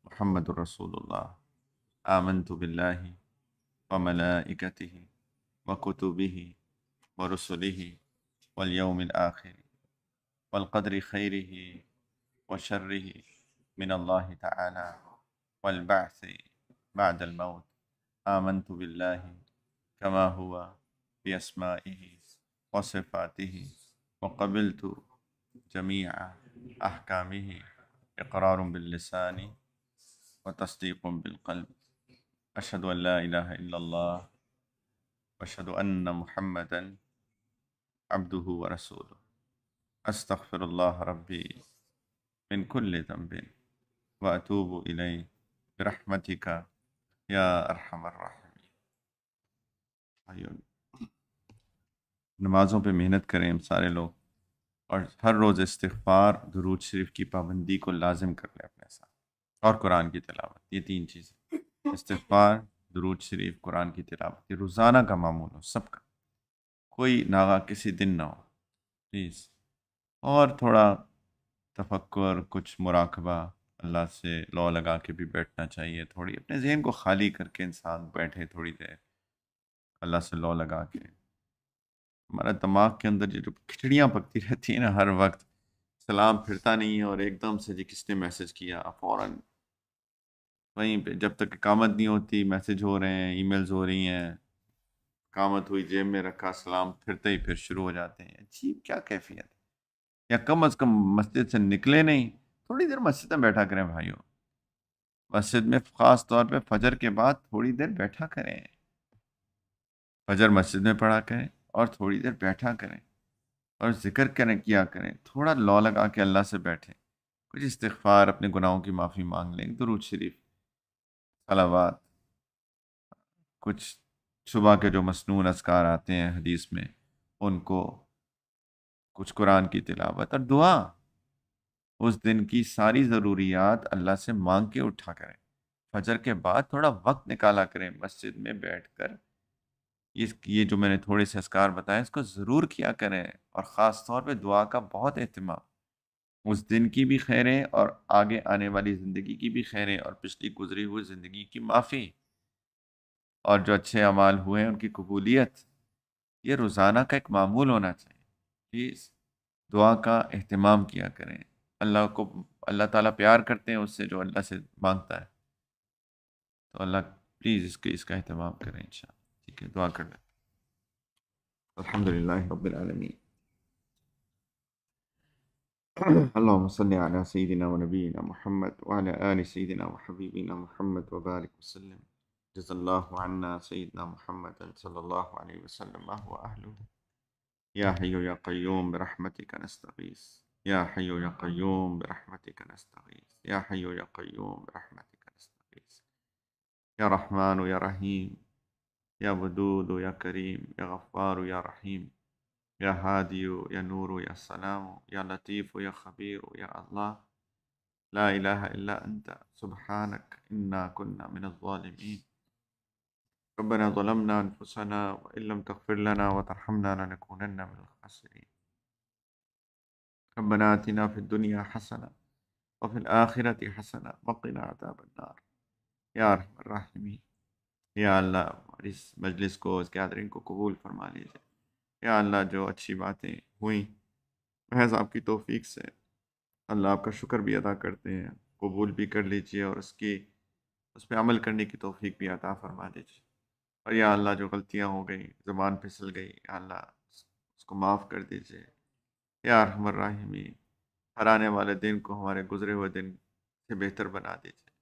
محمد الرسول اللہ، آمنت باللہ وملائکتہ وکتبہ ورسلہ والیوم الآخر والقدر خیرہ وشرہ من اللہ تعالی والبعث بعد الموت، آمنت باللہ كما هو بأسمائه وصفاته وقبلت جميع أحكامه إقرار باللسان وتصديق بالقلب، أشهد أن لا إله إلا الله وأشهد أن محمدا عبده ورسوله، أستغفر الله ربي من كل ذنب وأتوب إليه برحمتك يا أرحم الراحمين۔ نمازوں پہ محنت کریں ہم سارے لوگ، اور ہر روز استغفار، درود شریف کی پابندی کو لازم کر لیں اپنے ساتھ، اور قرآن کی تلاوت۔ یہ تین چیزیں، استغفار، درود شریف، قرآن کی تلاوت، یہ روزانہ کا معمول ہو سب کا، کوئی ناغا کسی دن نہ ہو پلیز۔ اور تھوڑا تفکر، کچھ مراقبہ، اللہ سے لو لگا کے بھی بیٹھنا چاہیے، تھوڑی اپنے ذہن کو خالی کر کے انسان بیٹھے تھوڑی دیر اللہ سے لو لگا کے۔ ہمارا دماغ کے اندر یہ جو کھچڑیاں پکتی رہتی ہیں نا ہر وقت، سلام پھرتا نہیں ہے اور ایک دم سے جی کس نے میسج کیا، فوراً وہیں پہ جب تک اقامت نہیں ہوتی میسج ہو رہے ہیں، ای میلز ہو رہی ہیں، اقامت ہوئی جیب میں رکھا، سلام پھرتے ہی پھر شروع ہو جاتے ہیں۔ عجیب کیا کیفیت ہے! یا کم از کم مسجد سے نکلے نہیں، تھوڑی دیر مسجد میں بیٹھا کریں بھائیوں، مسجد میں خاص طور پہ فجر کے بعد تھوڑی دیر بیٹھا کریں، فجر مسجد میں پڑھا کریں اور تھوڑی دیر بیٹھا کریں اور ذکر کیا کریں، تھوڑا لو لگا کے اللہ سے بیٹھیں، کچھ استغفار، اپنے گناہوں کی معافی مانگ لیں، درود شریف، صلوات، کچھ صبح کے جو مسنون اذکار آتے ہیں حدیث میں ان کو، کچھ قرآن کی تلاوت اور دعا، اس دن کی ساری ضروریات اللہ سے مانگ کے اٹھا کریں۔ فجر کے بعد تھوڑا وقت نکالا کریں مسجد میں بیٹھ کر، یہ جو میں نے تھوڑے سے اذکار بتائے اس کو ضرور کیا کریں، اور خاص طور پہ دعا کا بہت اہتمام، اس دن کی بھی خیریں اور آگے آنے والی زندگی کی بھی خیریں اور پچھلی گزری ہوئی زندگی کی معافی، اور جو اچھے اعمال ہوئے ہیں ان کی قبولیت، یہ روزانہ کا ایک معمول ہونا چاہیے۔ پلیز دعا کا اہتمام کیا کریں، اللہ تعالیٰ پیار کرتے ہیں اس سے جو اللہ سے مانگتا ہے، تو اللہ پلیز اس کا اہتمام کریں انشاءاللہ۔ ٹھیک ہے، دعا کر لیں۔ الحمدللہ رب العالمین، اللہم صلی علی سیدنا و نبینا محمد وعلی آل سیدنا و حبیبنا محمد وبارک وسلم، جزا اللہ عنا سیدنا محمد صلی اللہ علیہ وسلم ما هو اہلہ، یا حی یا قیوم برحمتک نستغیث، یا حی یا قیوم برحمتک نستغیث، یا حی یا قیوم برحمتک نستغیث، یا رحمان یا رحیم، یا ودود یا کریم، یا غفار یا رحیم، یا ہادی یا نور یا سلام، یا لطیف یا خبیر، یا اللہ، لا الہ الا انت سبحانک انا کنا من الظالمین، ربنا ظلمنا انفسنا وان لم تغفر لنا وترحمنا لنكونن من الخاسرین، ربنا آتنا فی الدنیا حسنہ وفی الآخرة حسنہ وقنا عذاب النار، یا ارحم الراحمین۔ یا اللہ ہماری اس مجلس کو، اس گیدرنگ کو قبول فرما لیجیے۔ یا اللہ جو اچھی باتیں ہوئیں محض آپ کی توفیق سے، اللہ آپ کا شکر بھی ادا کرتے ہیں، قبول بھی کر لیجیے اور اس پہ عمل کرنے کی توفیق بھی عطا فرما دیجیے۔ اور یا اللہ جو غلطیاں ہو گئیں، زبان پھسل گئی، یا اللہ اس کو معاف کر دیجیے۔ یا ارحم الراحمین، ہر آنے والے دن کو ہمارے گزرے ہوئے دن سے بہتر بنا دیجیے۔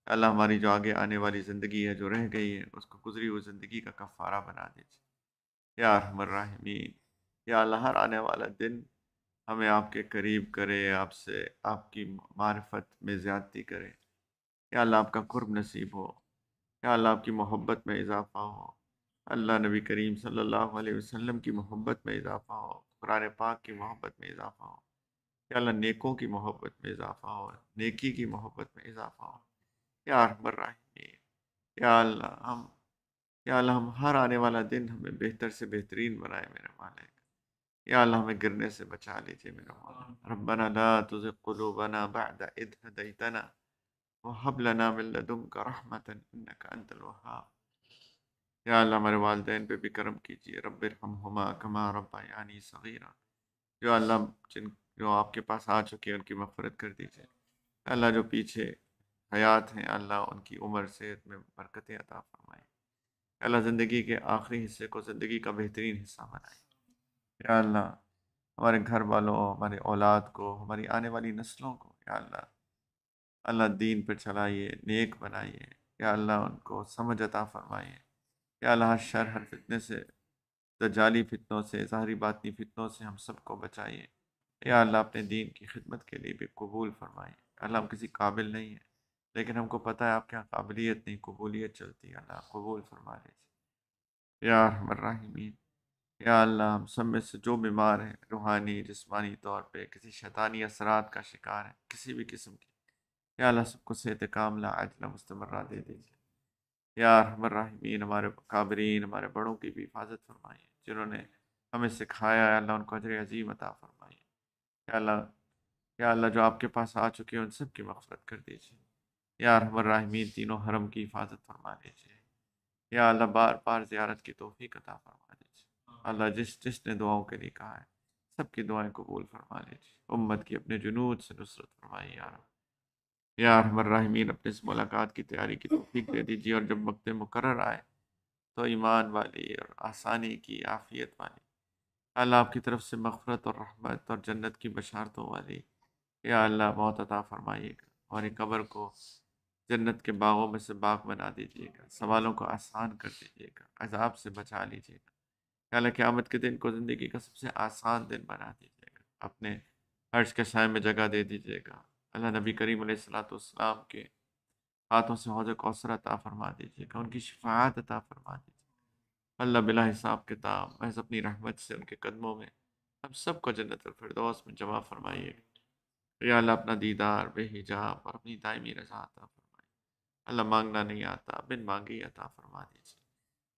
اللہ ہماری جو آگے آنے والی زندگی ہے جو رہ گئی ہے اس کو گزری ہوئی زندگی کا کفارہ بنا دیجیے۔ یا ارحم الراحمین، یا اللہ ہر آنے والا دن ہمیں آپ کے قریب کرے، آپ سے آپ کی معرفت میں زیادتی کرے۔ یا اللہ آپ کا قرب نصیب ہو، یا اللہ آپ کی محبت میں اضافہ ہو، اللہ نبی کریم صلی اللہ علیہ وسلم کی محبت میں اضافہ ہو، قرآن پاک کی محبت میں اضافہ ہو، یا اللہ نیکوں کی محبت میں اضافہ ہو، نیکی کی محبت میں اضافہ ہو یا ارحم الراحمین۔ یا اللہ ہم ہر آنے والا دن ہمیں بہتر سے بہترین بنائے میرے مالک۔ یا اللہ ہمیں گرنے سے بچا لیجیے میرے مولا۔ ربنا لا تزغ قلوبنا بعد اذ هديتنا وهب لنا من لدنك رحمة انك انت الوهاب۔ یا اللہ ہمارے والدین پہ بھی کرم کیجیے، رب ارحمہما کما ربیانی صغیرا۔ جو اللہ جو آپ کے پاس آ چکے ہیں ان کی مغفرت کر دیجیے۔ اللہ جو پیچھے حیات ہیں اللہ ان کی عمر صحت میں برکتیں عطا فرمائیں۔ اللہ زندگی کے آخری حصے کو زندگی کا بہترین حصہ بنائیں۔ یا اللہ ہمارے گھر والوں، ہمارے اولاد کو، ہماری آنے والی نسلوں کو یا اللہ دین پر چلائیے، نیک بنائیے۔ یا اللہ ان کو سمجھ عطا فرمائیے۔ یا اللہ ہر شر ہر فتنے سے، دجالی فتنوں سے، ظاہری باطنی فتنوں سے ہم سب کو بچائیے۔ یا اللہ اپنے دین کی خدمت کے لیے بھی قبول فرمائیں۔ اللہ ہم کسی قابل نہیں ہیں، لیکن ہم کو پتہ ہے آپ کے یہاں قابلیت نہیں قبولیت چلتی ہے، اللہ قبول فرما لیجیے یا ارحم الراحمین۔ یا اللہ ہم سب میں سے جو بیمار ہیں روحانی جسمانی طور پہ، کسی شیطانی اثرات کا شکار ہیں کسی بھی قسم کی، یا اللہ سب کو صحت کاملہ عاجلہ مستمرہ دے دیجیے یا ارحم الراحمین۔ ہمارے قابرین، ہمارے بڑوں کی بھی حفاظت فرمائیے، جنہوں نے ہمیں سکھایا ہے اللہ ان کو اجر عظیم عطا فرمائیے۔ یا اللہ جو آپ کے پاس آ چکے ہیں ان سب کی مغفرت کر دیجیے یا ارحم الراحمین۔ تینوں حرم کی حفاظت فرما دیجیے یا اللہ بار بار زیارت کی توفیق عطا فرما دیجیے۔ اللہ جس نے دعاؤں کے لیے کہا ہے سب کی دعائیں قبول فرما لیجیے۔ امت کی اپنے جنود سے نصرت فرمائیے یا رب یا ارحم الراحمین۔ اپنے اس ملاقات کی تیاری کی توفیق دے دیجیے، اور جب وقت مقرر آئے تو ایمان والی اور آسانی کی عافیت والی اللہ آپ کی طرف سے مغفرت اور رحمت اور جنت کی بشارتوں والی یا اللہ موت عطا فرمائیے گا، ہماری قبر کو جنت کے باغوں میں سے باغ بنا دیجیے گا، سوالوں کو آسان کر دیجیے گا، عذاب سے بچا لیجیے گا یا اللہ قیامت کے دن کو زندگی کا سب سے آسان دن بنا دیجیے گا، اپنے عرش کے سائے میں جگہ دے دیجیے گا۔ اللہ نبی کریم علیہ السلام کے ہاتھوں سے حوض کوثر عطا فرما دیجیے گا، ان کی شفاعت عطا فرما دیجیے گا۔ اللہ بلا حساب کتاب محض اپنی رحمت سے ان کے قدموں میں ہم سب کو جنت الفردوس میں جمع فرمائیے گا یا اللہ اپنا دیدار بے حجاب اور اپنی دائمی رضا عطا فرمائیے۔ اللہ مانگنا نہیں آتا، بن مانگی عطا فرما دیجیے۔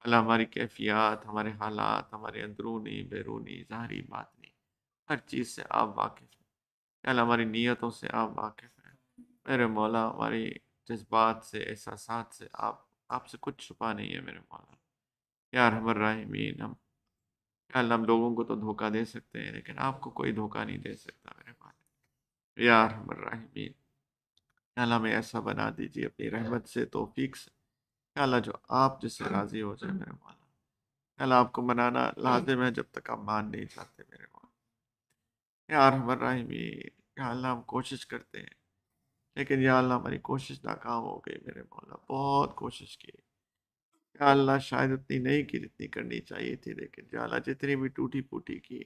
اللہ ہماری کیفیات، ہمارے حالات، ہمارے اندرونی بیرونی ظاہری باطنی ہر چیز سے آپ واقف ہیں یا اللہ ہماری نیتوں سے آپ واقف ہیں میرے مولا، ہماری جذبات سے احساسات سے آپ سے کچھ چھپا نہیں ہے میرے مولا یا ارحم الراحمین۔ یا اللہ ہم لوگوں کو تو دھوکہ دے سکتے ہیں لیکن آپ کو کوئی دھوکہ نہیں دے سکتا میرے مالک یا ارحم الراحمین۔ یا اللہ ہمیں ایسا بنا دیجیے اپنی رحمت سے توفیق سے یا اللہ جو آپ جس سے راضی ہو جائے میرے مولا۔ یا اللہ آپ کو منانا لازم ہے جب تک آپ مان نہیں چاہتے میرے مولا یا ارحم الراحمین۔ یا اللہ ہم کوشش کرتے ہیں لیکن یا اللہ ہماری کوشش ناکام ہو گئی میرے مولا، بہت کوشش کی یا اللہ، شاید اتنی نہیں کی جتنی کرنی چاہیے تھی، لیکن یا اللہ جتنی بھی ٹوٹی پوٹی کی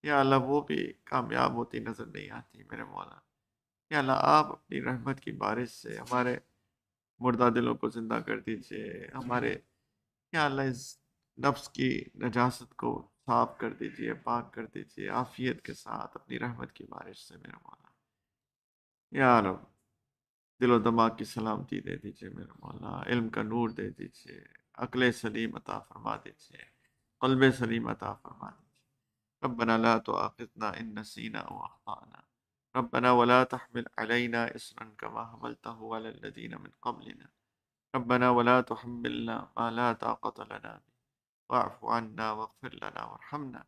یا اللہ وہ بھی کامیاب ہوتی نظر نہیں آتی میرے مولا۔ یا اللہ آپ اپنی رحمت کی بارش سے ہمارے مردہ دلوں کو زندہ کر دیجئے، ہمارے یا اللہ اس نفس کی نجاست کو صاف کر دیجئے، پاک کر دیجئے عافیت کے ساتھ اپنی رحمت کی بارش سے میرے مولا یا رب۔ دل و دماغ کی سلامتی دے دیجئے میرے مولا، علم کا نور دے دیجئے، عقل سلیم عطا فرما دیجئے، قلب سلیم عطا فرما دیجئے۔ ربنا لا تؤاخذنا ان نسینا او اخطانا، ربنا ولا تحمل علينا إصرا كما حملته على الذين من قبلنا، ربنا ولا تحملنا ما لا طاقة لنا به، واعف عنا واغفر لنا وارحمنا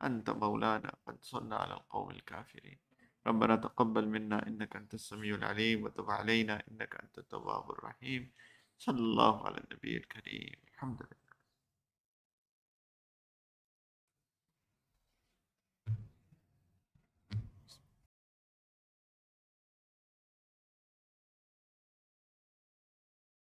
أنت مولانا فانصرنا على القوم الكافرين۔ ربنا تقبل منا إنك أنت السميع العليم وتب علينا إنك أنت التواب الرحيم۔ صلى الله على النبي الكريم، الحمد لله۔